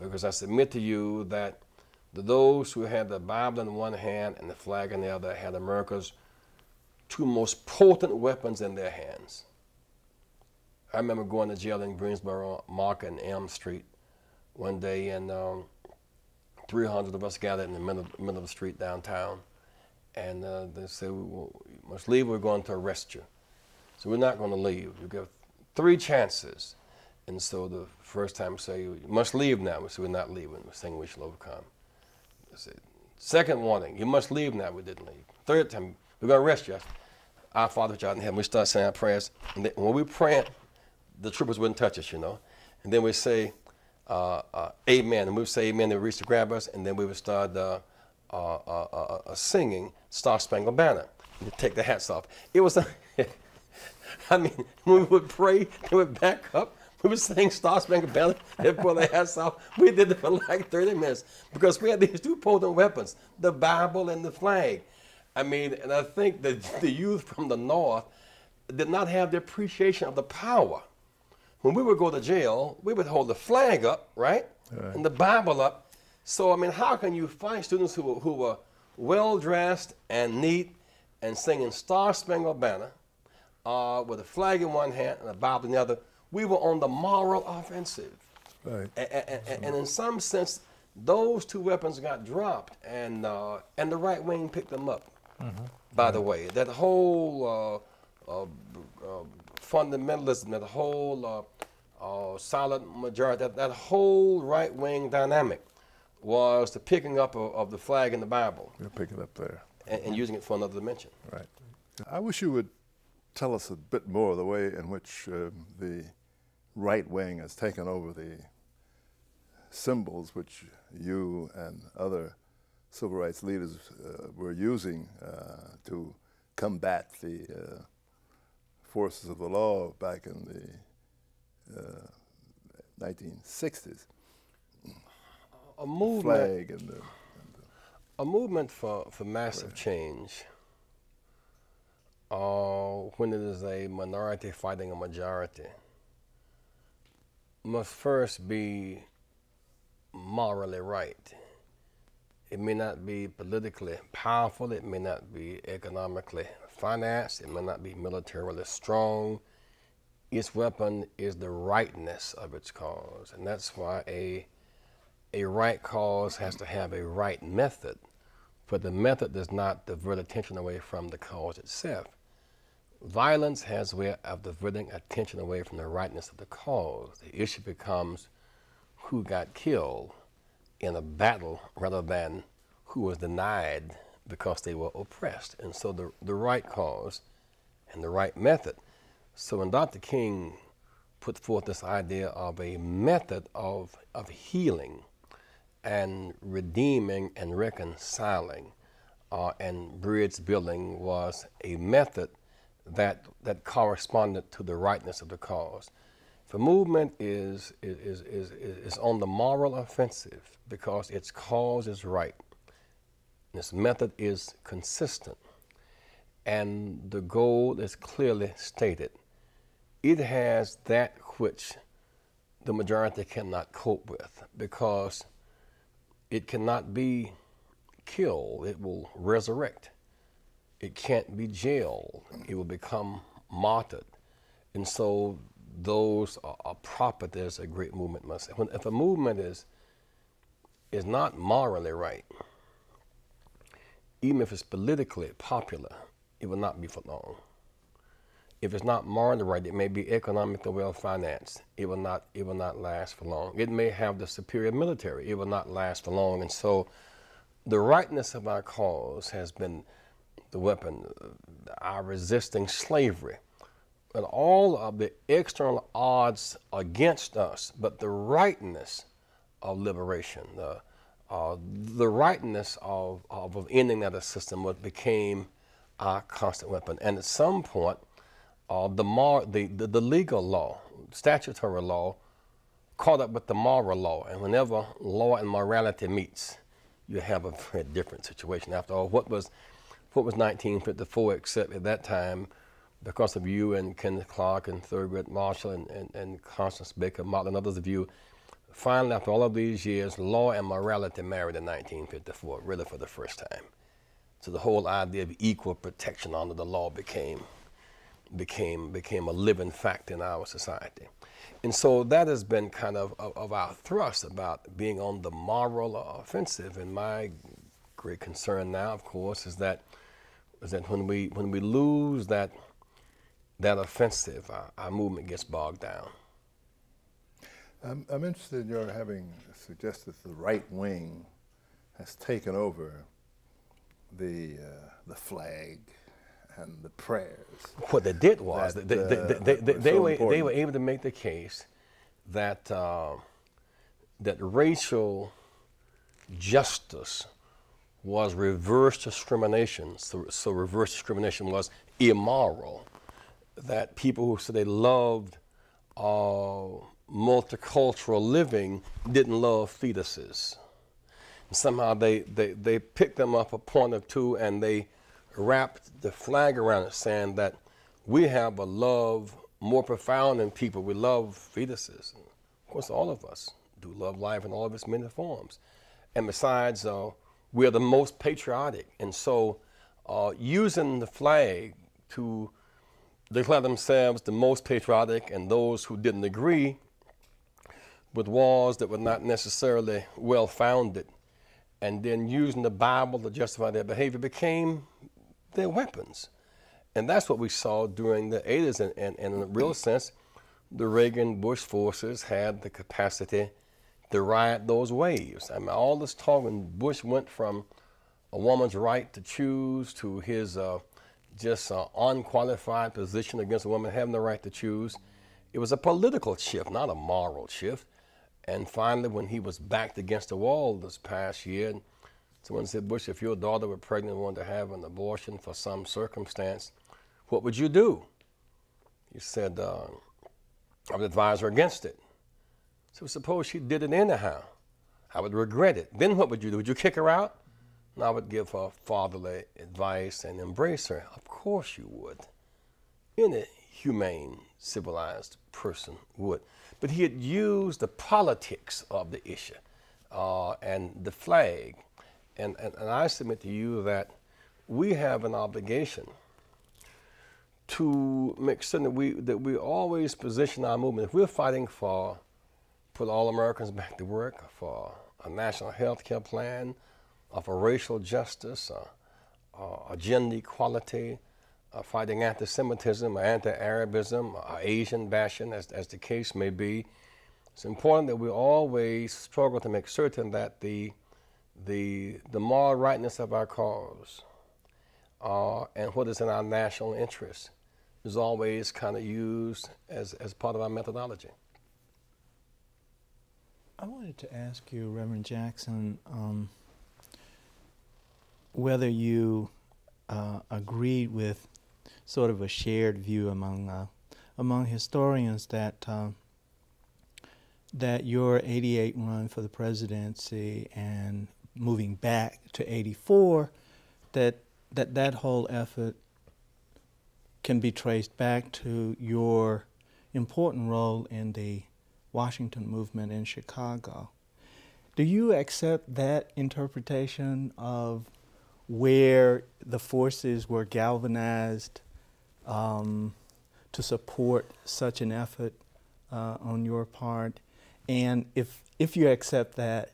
Because I submit to you that those who had the Bible in one hand and the flag in the other had America's 2 most potent weapons in their hands. I remember going to jail in Greensboro, Market and Elm Street one day, and 300 of us gathered in the middle of the street downtown. And they said, you must leave, we're going to arrest you. So we're not going to leave. You get 3 chances. And so the first time we say, you must leave now. We said, we're not leaving. We're saying we shall overcome. They said, second warning, you must leave now. We didn't leave. Third time, we're going to arrest you. Our Father which art in heaven. We start saying our prayers. And then when we pray, the troopers wouldn't touch us, you know. And then we say, amen. And we would say amen. They would reach to grab us. And then we would start singing Star Spangled Banner. And take the hats off. It was, I mean, when we would pray, they would back up. We would sing Star Spangled Banner. They'd pull their hats off. We did it for like 30 minutes because we had these 2 potent weapons, the Bible and the flag. I mean, and I think that the youth from the North did not have the appreciation of the power. When we would go to jail, we would hold the flag up, right? And the Bible up. So, I mean, how can you find students who were well-dressed and neat and singing Star Spangled Banner with a flag in one hand and a Bible in the other? We were on the moral offensive. Right. And in some sense, those 2 weapons got dropped, and the right wing picked them up. By the way, that whole fundamentalism, that whole solid majority, that whole right wing dynamic was the picking up of the flag and the Bible. You're picking it up there. And using it for another dimension. Right. I wish you would tell us a bit more of the way in which the right wing has taken over the symbols which you and other civil rights leaders were using to combat the forces of the law back in the 1960s. a movement, flag and a movement for massive change, when it is a minority fighting a majority, must first be morally right. It may not be politically powerful, it may not be economically financed, it may not be militarily strong. Its weapon is the rightness of its cause, and that's why a right cause has to have a right method, but the method does not divert attention away from the cause itself. Violence has a way of diverting attention away from the rightness of the cause. The issue becomes who got killed in a battle rather than who was denied because they were oppressed. And so the right cause and the right method. So when Dr. King put forth this idea of a method of healing and redeeming and reconciling and bridge building was a method that corresponded to the rightness of the cause. The movement is on the moral offensive because its cause is right. Its method is consistent. And the goal is clearly stated. It has that which the majority cannot cope with because it cannot be killed. It will resurrect. It can't be jailed. It will become martyred. And so those are properties a great movement must have. If a movement is not morally right, even if it's politically popular, it will not be for long. If it's not morally right, it may be economically well financed. It will not last for long. It may have the superior military. It will not last for long. And so the rightness of our cause has been the weapon, our resisting slavery, and all of the external odds against us, but the rightness of liberation, the rightness of ending that system, what became our constant weapon. And at some point, the legal law, statutory law, caught up with the moral law. And whenever law and morality meets, you have a very different situation. After all, what was 1954 except at that time, because of you and Kenneth Clark and Thurgood Marshall and Constance Baker Motley and others of you, finally after all of these years, law and morality married in 1954, really for the first time. So the whole idea of equal protection under the law became a living fact in our society. And so that has been kind of our thrust about being on the moral offensive. And my great concern now, of course, is that when we lose that offensive, our movement gets bogged down. I'm interested in your having suggested the right wing has taken over the flag and the prayers. What they did was they were able to make the case that that racial justice was reverse discrimination. So reverse discrimination was immoral. That people who said they loved multicultural living didn't love fetuses. And somehow they picked them up a point or two and they wrapped the flag around it, saying that we have a love more profound than people. We love fetuses. And of course, all of us do love life in all of its many forms. And besides, we're the most patriotic. And so using the flag to declare themselves the most patriotic, and those who didn't agree with wars that were not necessarily well-founded, and then using the Bible to justify their behavior became their weapons. And that's what we saw during the 80s. And in a real sense, the Reagan-Bush forces had the capacity to ride those waves. I mean, all this talk when Bush went from a woman's right to choose to his just unqualified position against a woman having the right to choose, it was a political shift, not a moral shift. And finally, when he was backed against the wall this past year, someone said, Bush, if your daughter were pregnant and wanted to have an abortion for some circumstance, what would you do? He said, I would advise her against it. So suppose she did it anyhow. I would regret it. Then what would you do? Would you kick her out? And I would give her fatherly advice and embrace her. Of course you would. Any humane, civilized person would. But he had used the politics of the issue and the flag. And I submit to you that we have an obligation to make certain that we always position our movement. If we're fighting for put all Americans back to work, for a national health care plan, for racial justice, gender equality, fighting anti-Semitism, anti-Arabism, Asian bashing, as the case may be, it's important that we always struggle to make certain that the moral rightness of our cause and what is in our national interest is always kind of used as part of our methodology. I wanted to ask you, Reverend Jackson, whether you agreed with sort of a shared view among historians that your '88 run for the presidency and moving back to '84, that whole effort can be traced back to your important role in the Washington movement in Chicago. Do you accept that interpretation of where the forces were galvanized to support such an effort on your part? And if you accept that,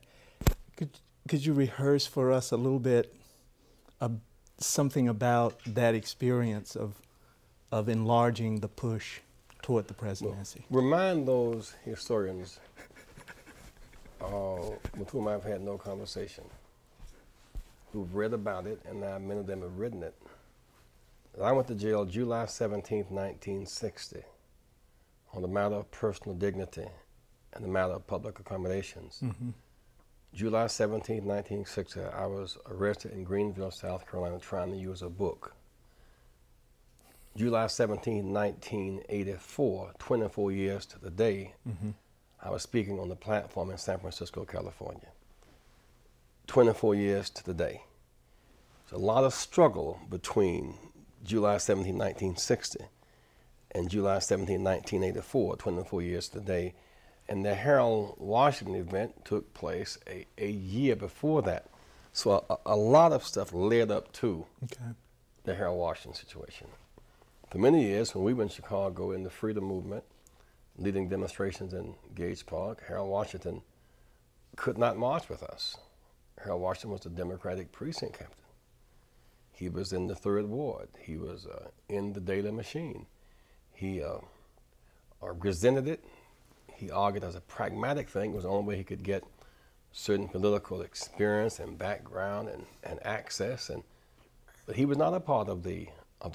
could you rehearse for us a little bit something about that experience of enlarging the push toward the presidency? Well, remind those historians with whom I've had no conversation, who've read about it, and now many of them have written it. I went to jail July 17th, 1960, on the matter of personal dignity and the matter of public accommodations. Mm-hmm. July 17th, 1960, I was arrested in Greenville, South Carolina, trying to use a book. July 17, 1984, 24 years to the day, mm-hmm. I was speaking on the platform in San Francisco, California. 24 years to the day. There's a lot of struggle between July 17, 1960 and July 17, 1984, 24 years to the day. And the Harold Washington event took place a year before that. So a lot of stuff led up to the Harold Washington situation. For many years, when we were in Chicago in the freedom movement, leading demonstrations in Gage Park, Harold Washington could not march with us. Harold Washington was the Democratic precinct captain. He was in the 3rd Ward. He was in the Daily Machine. He resented it. He argued as a pragmatic thing. It was the only way he could get certain political experience and background and access. But he was not a part of the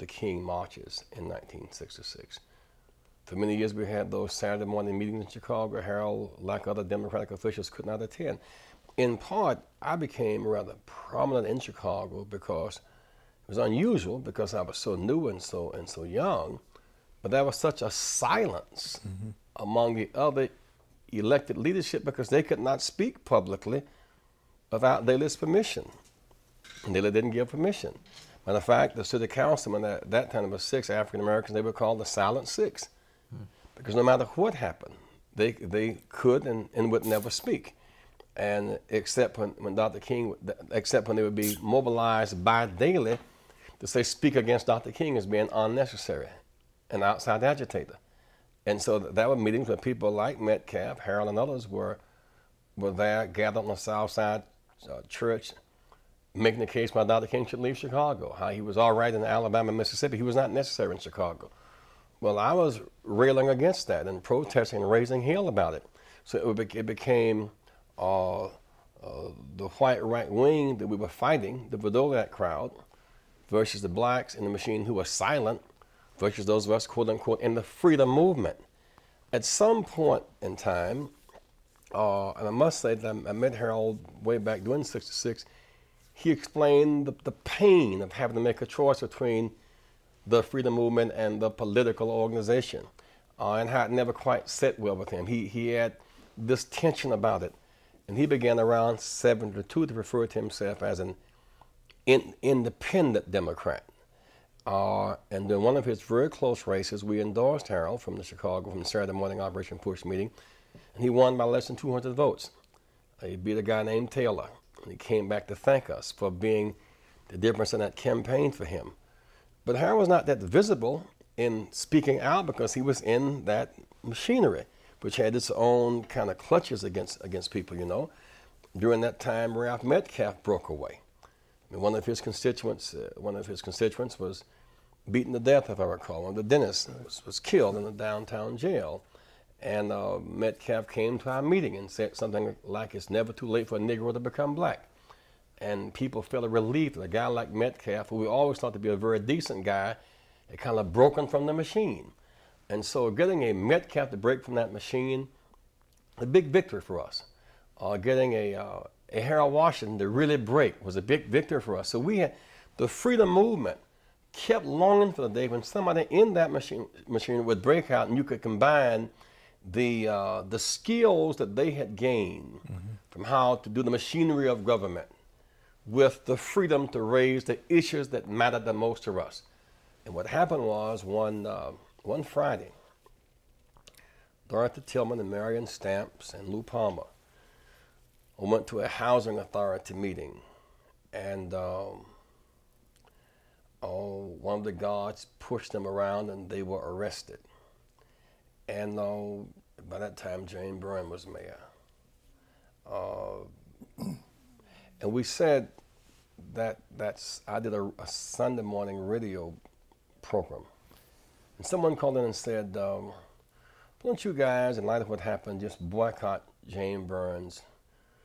King marches in 1966. For many years, we had those Saturday morning meetings in Chicago. Harold, like other Democratic officials, could not attend. In part, I became rather prominent in Chicago because it was unusual, because I was so new and so young, but there was such a silence mm-hmm. among the other elected leadership because they could not speak publicly without Daley's permission. And Daley didn't give permission. Matter of fact, the city councilman at that time was 6 African Americans. They were called the Silent Six, because no matter what happened, they could and would never speak, and except when Dr. King, except when they would be mobilized by Daley to say speak against Dr. King as being unnecessary, an outside agitator, and so that were meetings where people like Metcalf, Harold, and others were there, gathered on the South Side Church, making the case why Dr. King should leave Chicago, how he was all right in Alabama and Mississippi. He was not necessary in Chicago. Well, I was railing against that and protesting and raising hell about it. So it became the white right wing that we were fighting, the Vidoliak crowd, versus the blacks in the machine who were silent, versus those of us, quote unquote, in the freedom movement. At some point in time, and I must say that I met Harold way back during '66, he explained the pain of having to make a choice between the freedom movement and the political organization, and how it never quite set well with him. He had this tension about it. And he began around 72 to refer to himself as an independent Democrat. And then one of his very close races, we endorsed Harold from the Saturday morning Operation Push meeting, and he won by less than 200 votes. He beat a guy named Taylor, and he came back to thank us for being the difference in that campaign for him. But Harold was not that visible in speaking out because he was in that machinery, which had its own kind of clutches against people, you know. During that time, Ralph Metcalf broke away. I mean, one of his constituents was beaten to death, if I recall. One of the dentists was killed in the downtown jail. And Metcalf came to our meeting and said something like, "It's never too late for a Negro to become black." And people felt a relief that a guy like Metcalf, who we always thought to be a very decent guy, had kind of broken from the machine. And so getting a Metcalf to break from that machine, a big victory for us. Getting a Harold Washington to really break was a big victory for us. So we had the freedom movement kept longing for the day when somebody in that machine would break out and you could combine the skills that they had gained from how to do the machinery of government with the freedom to raise the issues that mattered the most to us. And what happened was one Friday, Dorothy Tillman and Marion Stamps and Lou Palmer went to a housing authority meeting, and one of the guards pushed them around and they were arrested. And by that time, Jane Byrne was mayor. And we said I did a Sunday morning radio program. And someone called in and said, don't you guys, in light of what happened, just boycott Jane Byrne's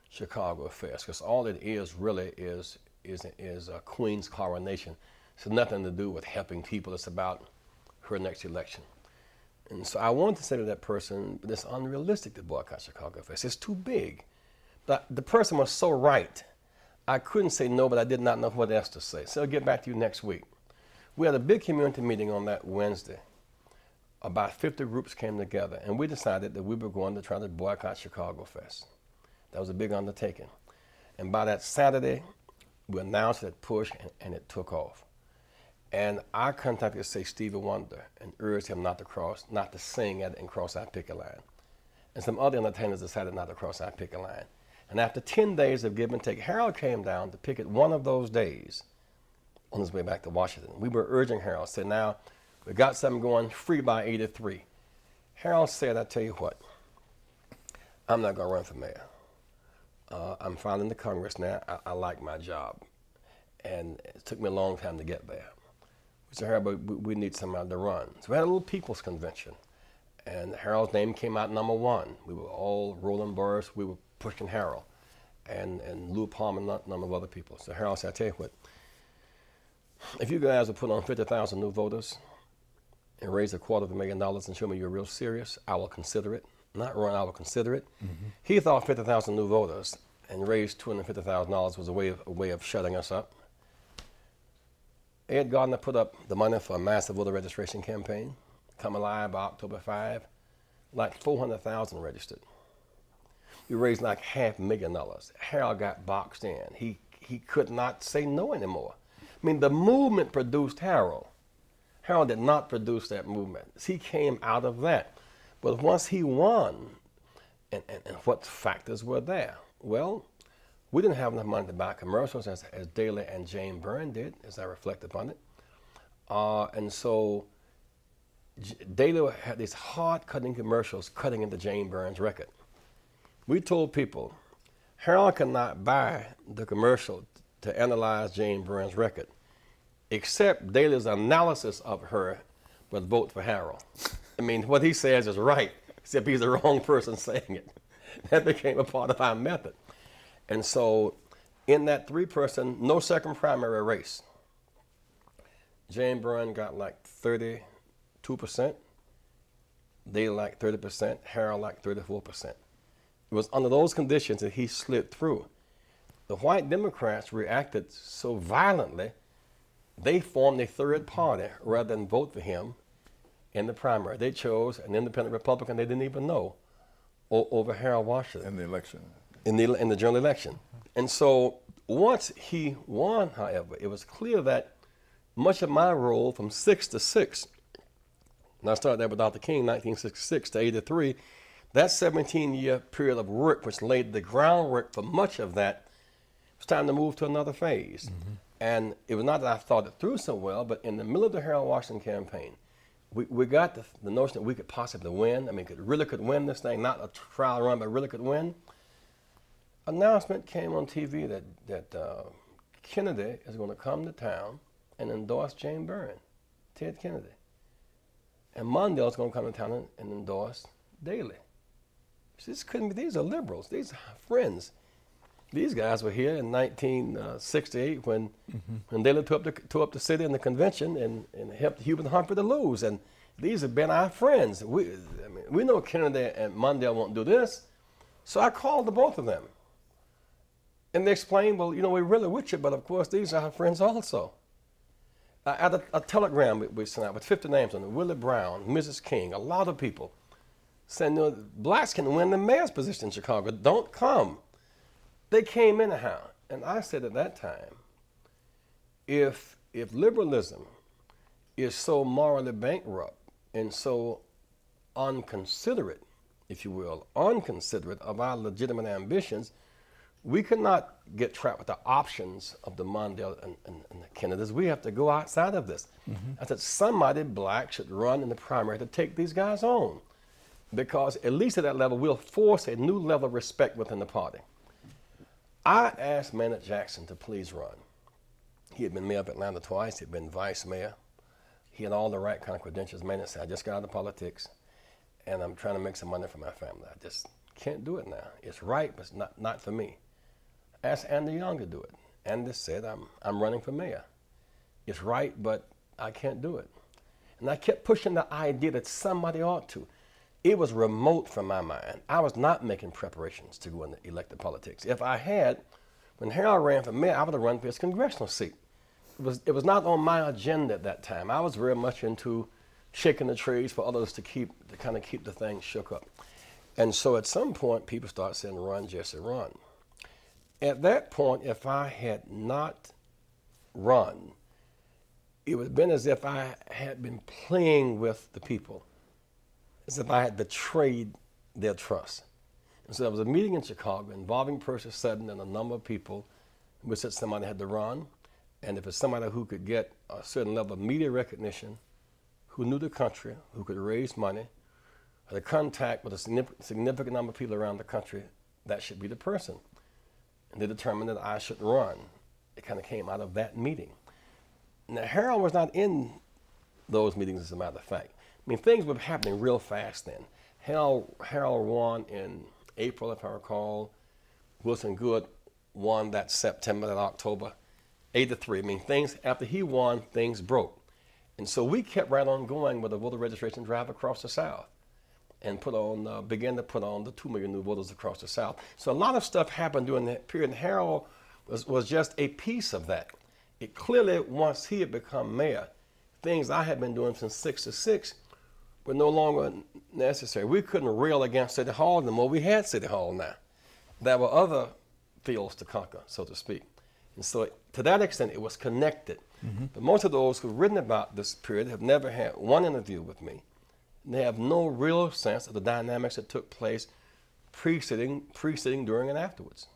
Chicago Fest? Because all it is really is a Queen's coronation. It's nothing to do with helping people. It's about her next election. And so I wanted to say to that person, it's unrealistic to boycott Chicago Fest. It's too big. But the person was so right. I couldn't say no, but I did not know what else to say. So I'll get back to you next week. We had a big community meeting on that Wednesday. About 50 groups came together, and we decided that we were going to try to boycott Chicago Fest. That was a big undertaking. And by that Saturday, we announced it Push, and it took off. And I contacted, say, Stevie Wonder and urged him not to sing at and cross our picket line. And some other entertainers decided not to cross our picket line. And after 10 days of give and take, Harold came down to picket one of those days on his way back to Washington. We were urging Harold, said, now, we got something going free by 83. Harold said, I tell you what, I'm not going to run for mayor. I'm filing the Congress now. I like my job. And it took me a long time to get there. We said, Harold, but we need somebody to run. So we had a little people's convention. And Harold's name came out #1. We were all rolling bars. We were pushing Harold. And Lou Palmer and a number of other people. So Harold said, I tell you what, if you guys would put on 50,000 new voters and raise $250,000 and show me you're real serious, I will consider it. Not run, I will consider it. He thought 50,000 new voters and raised $250,000 was a way of shutting us up. Ed Gardner put up the money for a massive voter registration campaign. Come alive by October 5. Like 400,000 registered. We raised like $500,000. Harold got boxed in. He could not say no anymore. I mean, the movement produced Harold. Harold did not produce that movement. He came out of that. But once he won, and what factors were there? Well, we didn't have enough money to buy commercials as Daley and Jane Byrne did, as I reflect upon it. And so Daley had these hard-cutting commercials cutting into Jane Byrne's record. We told people, Harold cannot buy the commercial to analyze Jane Byrne's record, except Daley's analysis of her would vote for Harold. I mean, what he says is right, except he's the wrong person saying it. That became a part of our method. And so in that 3-person, no second primary race, Jane Byrne got like 32%, Daley like 30%, Harold like 34%. It was under those conditions that he slid through. The white Democrats reacted so violently, they formed a third party rather than vote for him in the primary. They chose an independent Republican they didn't even know over Harold Washington. In the election. in the general election. And so once he won, however, it was clear that much of my role from 6 to 6, and I started that with Dr. King, 1966 to 83, that 17-year period of work, which laid the groundwork for much of that, it was time to move to another phase. And it was not that I thought it through so well, but in the middle of the Harold Washington campaign, we got the notion that we could possibly win. I mean, really could win this thing, not a trial run, but really could win. Announcement came on TV that Kennedy is going to come to town and endorse Jane Byrne, Ted Kennedy. And Mondale is going to come to town and endorse Daley. This couldn't be, these are liberals, these are friends. These guys were here in 1968 when Daley tore up the city in the convention and helped Hubert Humphrey to lose. And these have been our friends. We know Kennedy and Mondale won't do this. So I called the both of them. And they explained, well, we're really with you, but of course these are our friends also. I had a telegram we sent out with 50 names on it. Willie Brown, Mrs. King, a lot of people saying, blacks can win the mayor's position in Chicago. Don't come. They came anyhow. And I said at that time, if liberalism is so morally bankrupt and so unconsiderate, if you will, unconsiderate of our legitimate ambitions, we cannot get trapped with the options of the Mondale and the Kennedys. We have to go outside of this. I said somebody black should run in the primary to take these guys on, because at least at that level, we'll force a new level of respect within the party. I asked Maynard Jackson to please run. He had been mayor of Atlanta twice. He had been vice mayor. He had all the right kind of credentials. Maynard said, I just got out of politics, and I'm trying to make some money for my family. I just can't do it now. It's right, but it's not for me. I asked Andy Young to do it. Andy said, I'm running for mayor. It's right, but I can't do it. And I kept pushing the idea that somebody ought to. It was remote from my mind. I was not making preparations to go into elected politics. If I had, when Harold ran for mayor, I would have run for his congressional seat. It was not on my agenda at that time. I was very much into shaking the trees for others to kind of keep the thing shook up. And so at some point, people started saying, run, Jesse, run. At that point, if I had not run, it would have been as if I had been playing with the people, as if I had betrayed their trust. And so there was a meeting in Chicago involving Percy Sutton and a number of people who said somebody had to run, and if it's somebody who could get a certain level of media recognition, who knew the country, who could raise money, had a contact with a significant number of people around the country, that should be the person. And they determined that I should run. It kind of came out of that meeting. Now, Harold was not in those meetings, as a matter of fact. I mean, things were happening real fast then. Harold won in April, if I recall. Wilson Good won that September, that October, 83. I mean, after he won, things broke. And so we kept right on going with the voter registration drive across the South, and began to put on the 2 million new voters across the South. So a lot of stuff happened during that period, and Harold was just a piece of that. It clearly, once he had become mayor, things I had been doing since 6 to 6 were no longer necessary. We couldn't rail against City Hall anymore. We had City Hall now. There were other fields to conquer, so to speak. And so to that extent, it was connected. But most of those who've written about this period have never had one interview with me. They have no real sense of the dynamics that took place preceding, during, and afterwards.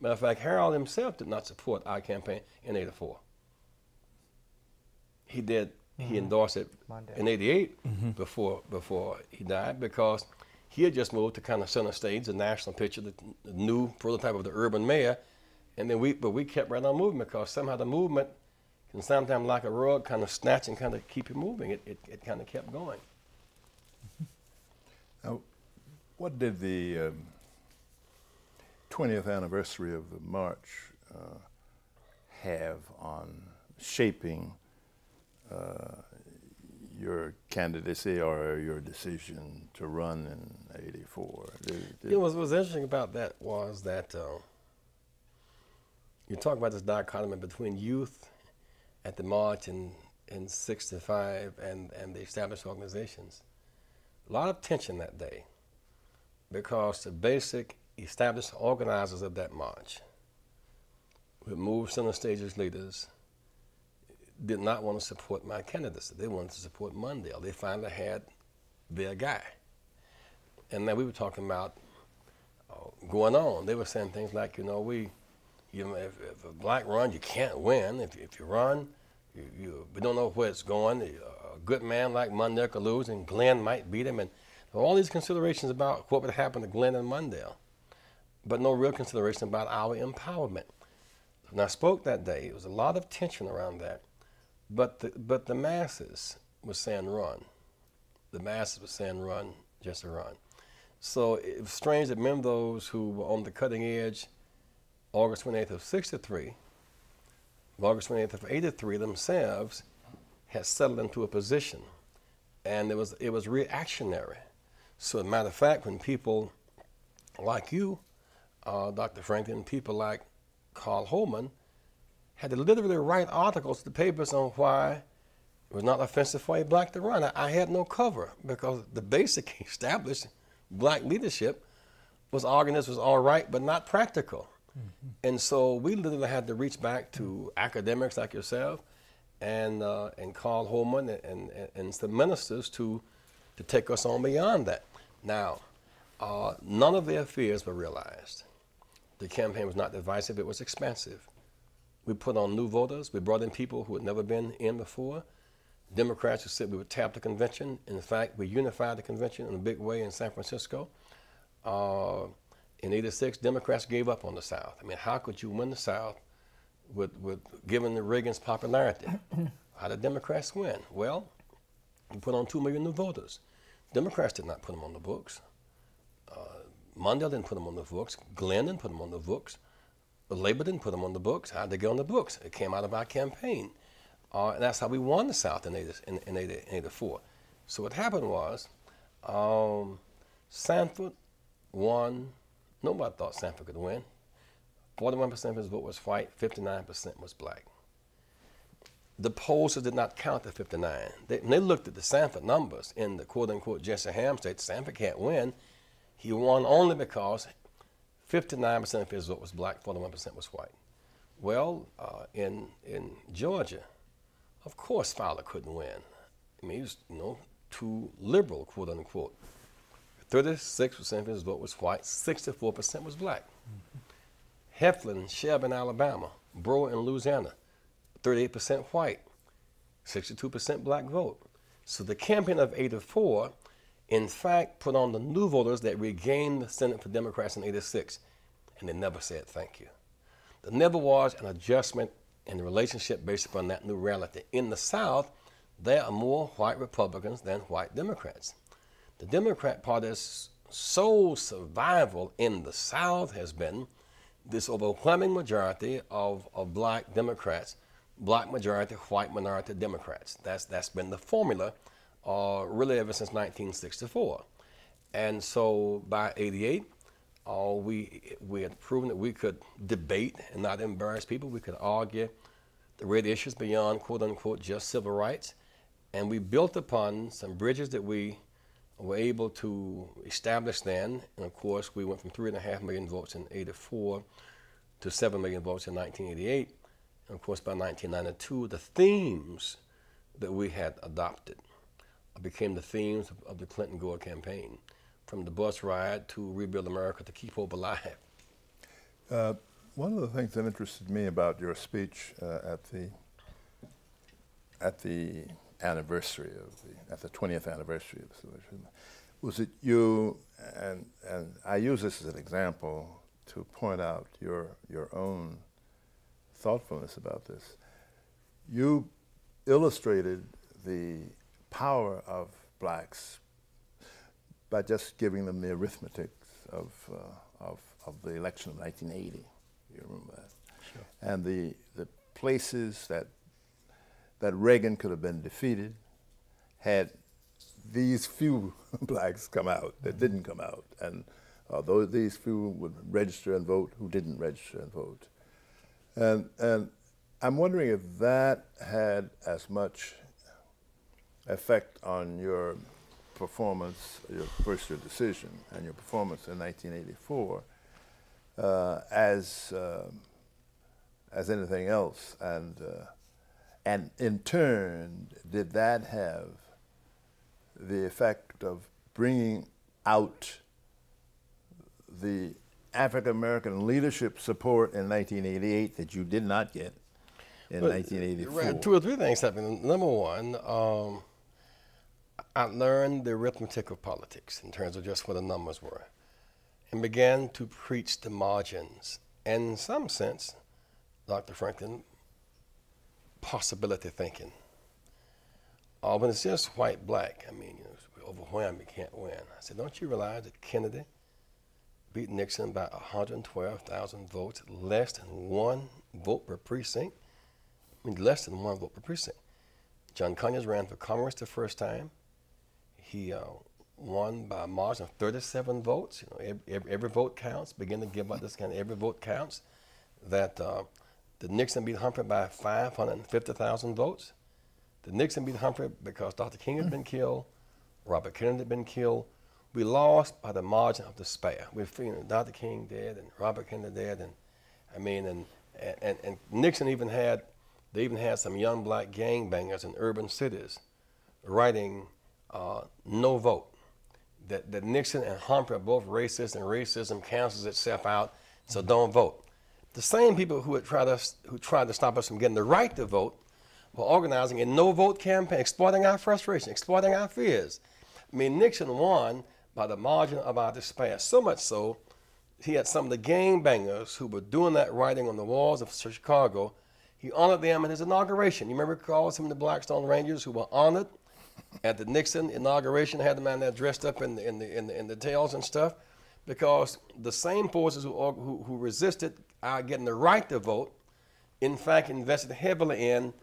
Matter of fact, Harold himself did not support our campaign in '84. He did. He endorsed it in '88 before he died, because he had just moved to kind of center stage, the national picture, the new prototype of the urban mayor, and then we kept right on moving, because somehow the movement can sometimes, like a rug, kind of snatch and kind of keep you moving. It kind of kept going. Now, what did the 20th anniversary of the march have on shaping your candidacy or your decision to run in '84? What was interesting about that was that you talk about this dichotomy between youth at the march in '65 and the established organizations. A lot of tension that day, because the basic established organizers of that march, who moved center stages leaders, did not want to support my candidacy. They wanted to support Mondale. They finally had their guy. And then we were talking about going on. They were saying things like, if a black run, you can't win. If you run, we don't know where it's going. A good man like Mondale could lose, and Glenn might beat him. And there were all these considerations about what would happen to Glenn and Mondale, but no real consideration about our empowerment. When I spoke that day, there was a lot of tension around that. But the masses were saying run. The masses were saying run, just a run. So it was strange that many of those who were on the cutting edge, August 28th of 63, August 28th of 83 themselves had settled into a position, and it was reactionary. So as a matter of fact, when people like you, Dr. Franklin, people like Carl Holman, had to literally write articles to the papers on why it was not offensive for a black to run. I had no cover because the basic established black leadership was arguing this was all right but not practical. Mm-hmm. And so we literally had to reach back to academics like yourself and Carl Holman and some ministers to take us on beyond that. Now, none of their fears were realized. The campaign was not divisive, it was expansive. We put on new voters. We brought in people who had never been in before. Democrats who said we would tap the convention. In fact, we unified the convention in a big way in San Francisco. In '86, Democrats gave up on the South. I mean, how could you win the South with given the Reagan's popularity? How did Democrats win? Well, we put on 2 million new voters. Democrats did not put them on the books. Mondale didn't put them on the books. Glenn didn't put them on the books. Labor didn't put them on the books. How'd they get on the books? It came out of our campaign. And that's how we won the South in 84. So what happened was, Sanford won. Nobody thought Sanford could win. 41% of his vote was white, 59% was black. The pollsters did not count the 59. When they looked at the Sanford numbers in the quote-unquote Jesse Ham state, Sanford can't win. He won only because 59% of his vote was black, 41% was white. Well, in Georgia, of course Fowler couldn't win. I mean, he was, too liberal, quote unquote. 36% of his vote was white, 64% was black. Mm-hmm. Heflin, Shebb in Alabama, Brewer in Louisiana, 38% white, 62% black vote. So the campaign of '84, in fact, put on the new voters that regained the Senate for Democrats in '86, and they never said thank you. There never was an adjustment in the relationship based upon that new reality. In the South, there are more white Republicans than white Democrats. The Democrat Party's sole survival in the South has been this overwhelming majority of black Democrats, black majority, white minority Democrats. That's been the formula really ever since 1964. And so by '88, we had proven that we could debate and not embarrass people. We could argue the red issues beyond quote unquote just civil rights. And we built upon some bridges that we were able to establish then. And of course, we went from 3.5 million votes in '84 to 7 million votes in 1988. And of course, by 1992, the themes that we had adopted became the themes of the Clinton-Gore campaign, from the bus ride to Rebuild America to Keep Hope Alive. One of the things that interested me about your speech at the anniversary at the 20th anniversary of the Solution, was that you, and I use this as an example to point out your own thoughtfulness about this. You illustrated the power of blacks by just giving them the arithmetic of the election of 1980. You remember that? Sure. And the places that Reagan could have been defeated had these few blacks come out that didn't come out, and these few would register and vote who didn't register and vote. And I'm wondering if that had as much effect on your performance, your decision, and your performance in 1984 as anything else, and in turn, did that have the effect of bringing out the African American leadership support in 1988 that you did not get in 1984? Two or three things happened. Number one, I learned the arithmetic of politics in terms of just what the numbers were, and began to preach the margins. And in some sense, Dr. Franklin, possibility thinking. When it's just white, black, I mean, we're overwhelmed, we can't win. I said, don't you realize that Kennedy beat Nixon by 112,000 votes, less than 1 vote per precinct? I mean, less than 1 vote per precinct. John Conyers ran for Congress the first time. He won by a margin of 37 votes. Every vote counts. Begin to give out this kind of every vote counts. That Nixon beat Humphrey by 550,000 votes. The Nixon beat Humphrey because Dr. King had been killed, Robert Kennedy had been killed. We lost by the margin of despair. We're feeling Dr. King dead and Robert Kennedy dead, and Nixon even had some young black gangbangers in urban cities writing no vote. That Nixon and Humphrey are both racist, and racism cancels itself out, so don't vote. The same people who tried to stop us from getting the right to vote were organizing a no-vote campaign, exploiting our frustration, exploiting our fears. I mean, Nixon won by the margin of our despair, so much so, he had some of the gangbangers who were doing that writing on the walls of Chicago. He honored them at his inauguration. You remember some of the Blackstone Rangers who were honored at the Nixon inauguration, had the man there dressed up in the tails and stuff, because the same forces who resisted our getting the right to vote, in fact, invested heavily in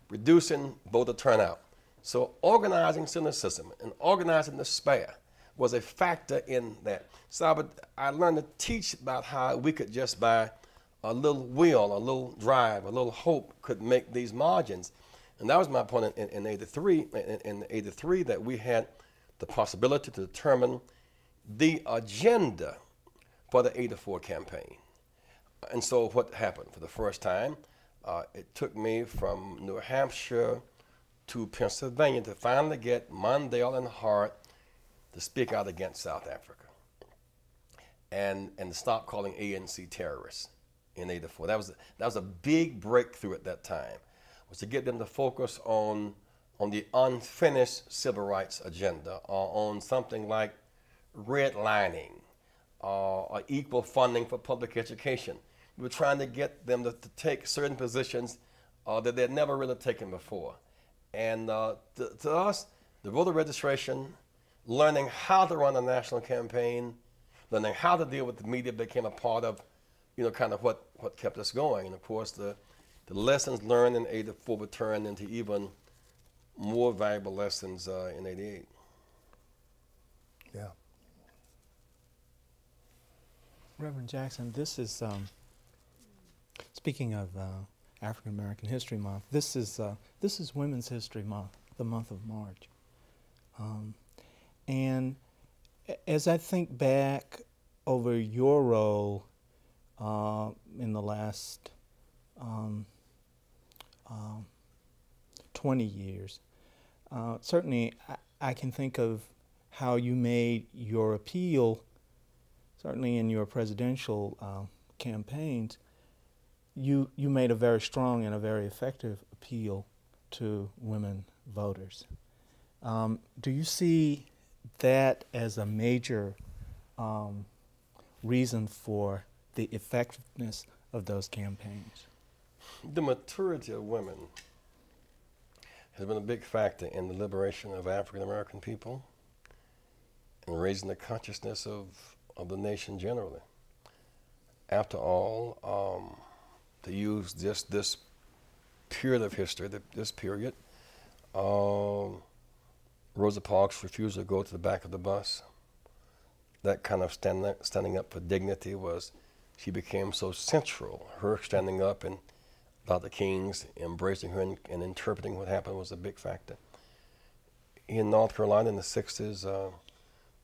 reducing voter turnout. So organizing cynicism and organizing despair was a factor in that. So I learned to teach about how we could just by a little will, a little drive, a little hope could make these margins. And that was my point in 83, that we had the possibility to determine the agenda for the 84 campaign. And so what happened? For the first time, it took me from New Hampshire to Pennsylvania to finally get Mondale and Hart to speak out against South Africa and to stop calling ANC terrorists in 84. That was a big breakthrough at that time, was to get them to focus on the unfinished civil rights agenda, or on something like redlining, or equal funding for public education. We were trying to get them to take certain positions that they'd never really taken before. And to us, the voter registration, learning how to run a national campaign, learning how to deal with the media became a part of, kind of what kept us going. And of course, the lessons learned in 84 were turned into even more valuable lessons in 88. Yeah. Reverend Jackson, this is, speaking of African American History Month, this is Women's History Month, the month of March. And as I think back over your role in the last 20 years, certainly I can think of how you made your appeal, certainly in your presidential campaigns. You made a very strong and a very effective appeal to women voters. Do you see that as a major reason for the effectiveness of those campaigns? The maturity of women has been a big factor in the liberation of African American people and raising the consciousness of the nation generally. After all, to use just this period of history, this period, Rosa Parks' refusal to go to the back of the bus, that kind of standing up for dignity she became so central. Her standing up and Dr. King's embracing her and interpreting what happened was a big factor. In North Carolina in the 60s,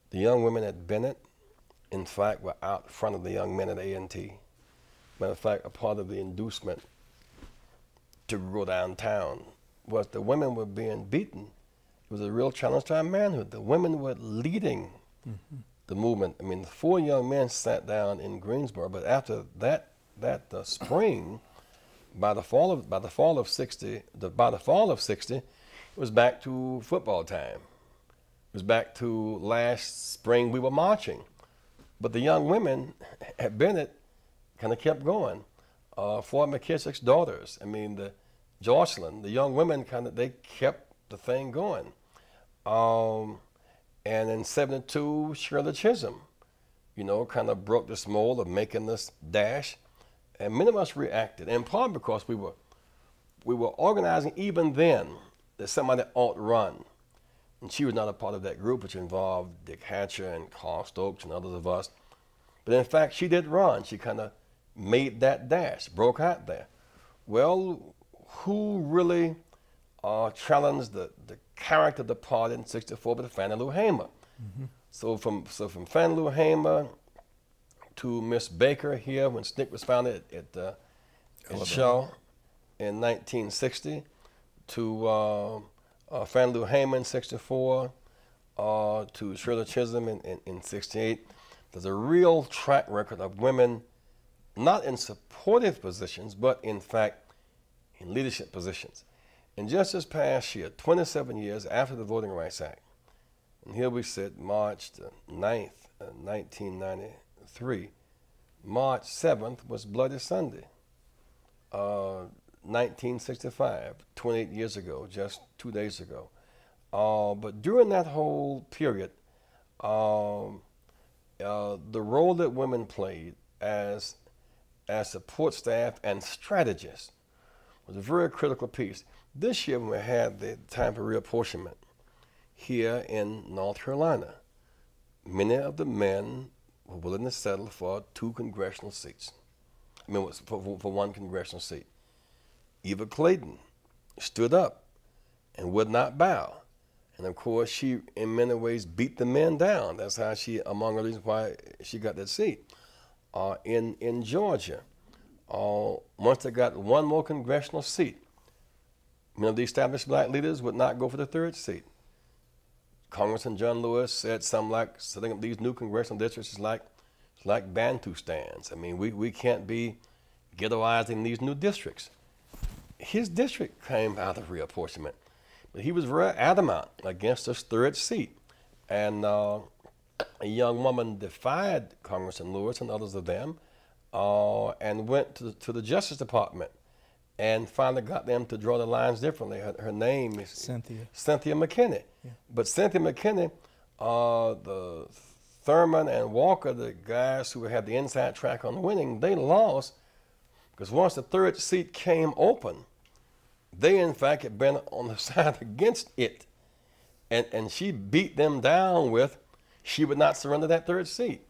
the young women at Bennett in fact, were out front of the young men at A&T. Matter of fact, a part of the inducement to go downtown was the women were being beaten. It was a real challenge to our manhood. The women were leading the movement. I mean, the 4 young men sat down in Greensboro, but after that spring, by the fall of '60, it was back to football time. It was back to last spring we were marching. But the young women at Bennett kind of kept going. Fort McKissick's daughters, I mean, Jocelyn, the young women they kept the thing going. And in '72, Shirley Chisholm, kind of broke this mold of making this dash. And many of us reacted, in part because we were organizing even then that somebody ought to run. And she was not a part of that group, which involved Dick Hatcher and Carl Stokes and others of us. But in fact, she did run. She kind of made that dash, broke out there. Well, who really challenged the character of the party in '64 but Fannie Lou Hamer? So from Fannie Lou Hamer to Miss Baker here when SNCC was founded at Shaw in 1960, to Fannie Lou Hamer in '64, to Shirley Chisholm in '68. There's a real track record of women not in supportive positions, but in fact in leadership positions. And just this past year, 27 years after the Voting Rights Act, and here we sit, March 9th, 1993. March 7th was Bloody Sunday, 1965, 28 years ago, just 2 days ago. But during that whole period, the role that women played as support staff and strategists was a very critical piece. This year when we had the time for reapportionment here in North Carolina, many of the men were willing to settle for 2 congressional seats. I mean, for 1 congressional seat. Eva Clayton stood up and would not bow. And of course, she in many ways beat the men down. That's how she, among other reasons why she got that seat. In Georgia, once they got 1 more congressional seat, many of the established black leaders would not go for the 3rd seat. Congressman John Lewis said something like setting up these new congressional districts is like Bantustans. I mean, we can't be ghettoizing these new districts. His district came out of reapportionment, but he was very adamant against this 3rd seat. And a young woman defied Congressman Lewis and others of them and went to the Justice Department and finally got them to draw the lines differently. Her name is Cynthia McKinney. Yeah. But Cynthia McKinney, the Thurman and Walker, the guys who had the inside track on winning, they lost because once the 3rd seat came open, they in fact had been on the side against it. And she beat them down with, she would not surrender that 3rd seat.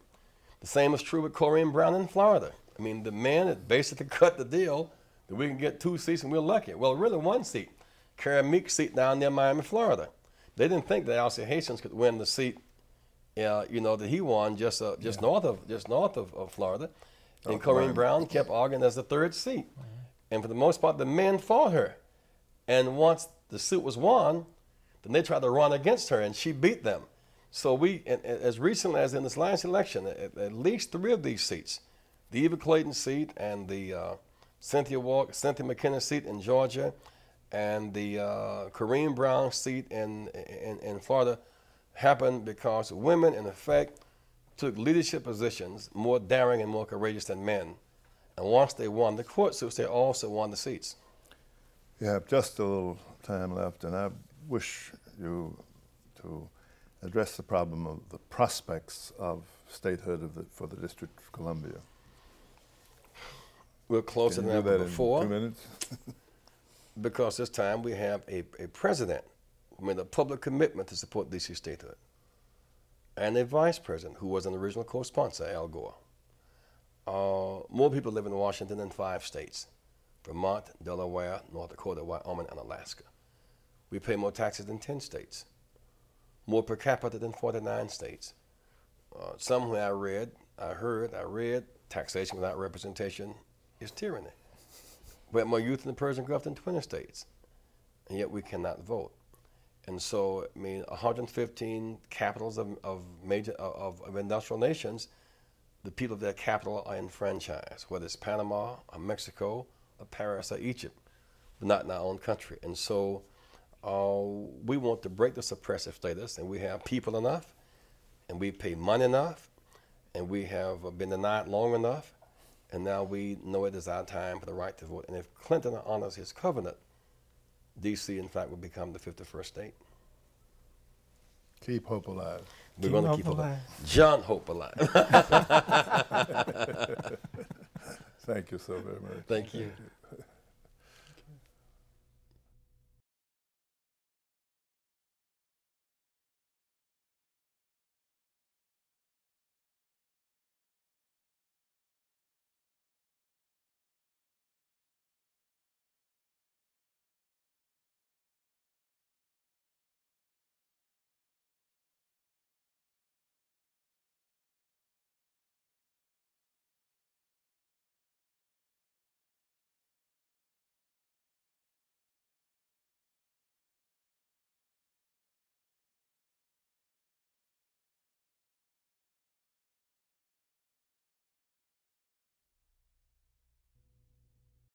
The same was true with Corrine Brown in Florida. I mean, the men had basically cut the deal that we can get 2 seats and we're lucky. Well, really 1 seat. Carrie Meek's seat down near Miami, Florida. They didn't think that Alcee Hastings could win the seat, that he won just north of Florida. And Corrine Brown kept arguing as the 3rd seat. And for the most part, the men fought her. And once the suit was won, then they tried to run against her, and she beat them. So we, as recently as in this last election, at least 3 of these seats, the Eva Clayton seat and the Cynthia McKinney seat in Georgia, and the Corrine Brown seat in Florida, happened because women, in effect, took leadership positions more daring and more courageous than men. And once they won the court suits, they also won the seats. You have just a little time left, and I wish you to address the problem of the prospects of statehood for the District of Columbia. We're closer than ever before. In 2 minutes? Because this time we have a president who made a public commitment to support D.C. statehood, and a vice president who was an original co-sponsor, Al Gore. More people live in Washington than 5 states: Vermont, Delaware, North Dakota, Wyoming, and Alaska. We pay more taxes than 10 states, more per capita than 49 states. somewhere I read, taxation without representation is tyranny. We have more youth in the Persian Gulf than 20 states, and yet we cannot vote. And so, I mean, 115 capitals of industrial nations, the people of that capital are enfranchised, whether it's Panama or Mexico or Paris or Egypt, but not in our own country. And so we want to break the suppressive status, and we have people enough, and we pay money enough, and we have been denied long enough, and now we know it is our time for the right to vote. And if Clinton honors his covenant, D.C., in fact, will become the 51st state. Keep hope alive. We're going to keep hope alive. John Hope alive. Thank you so very much. Thank you.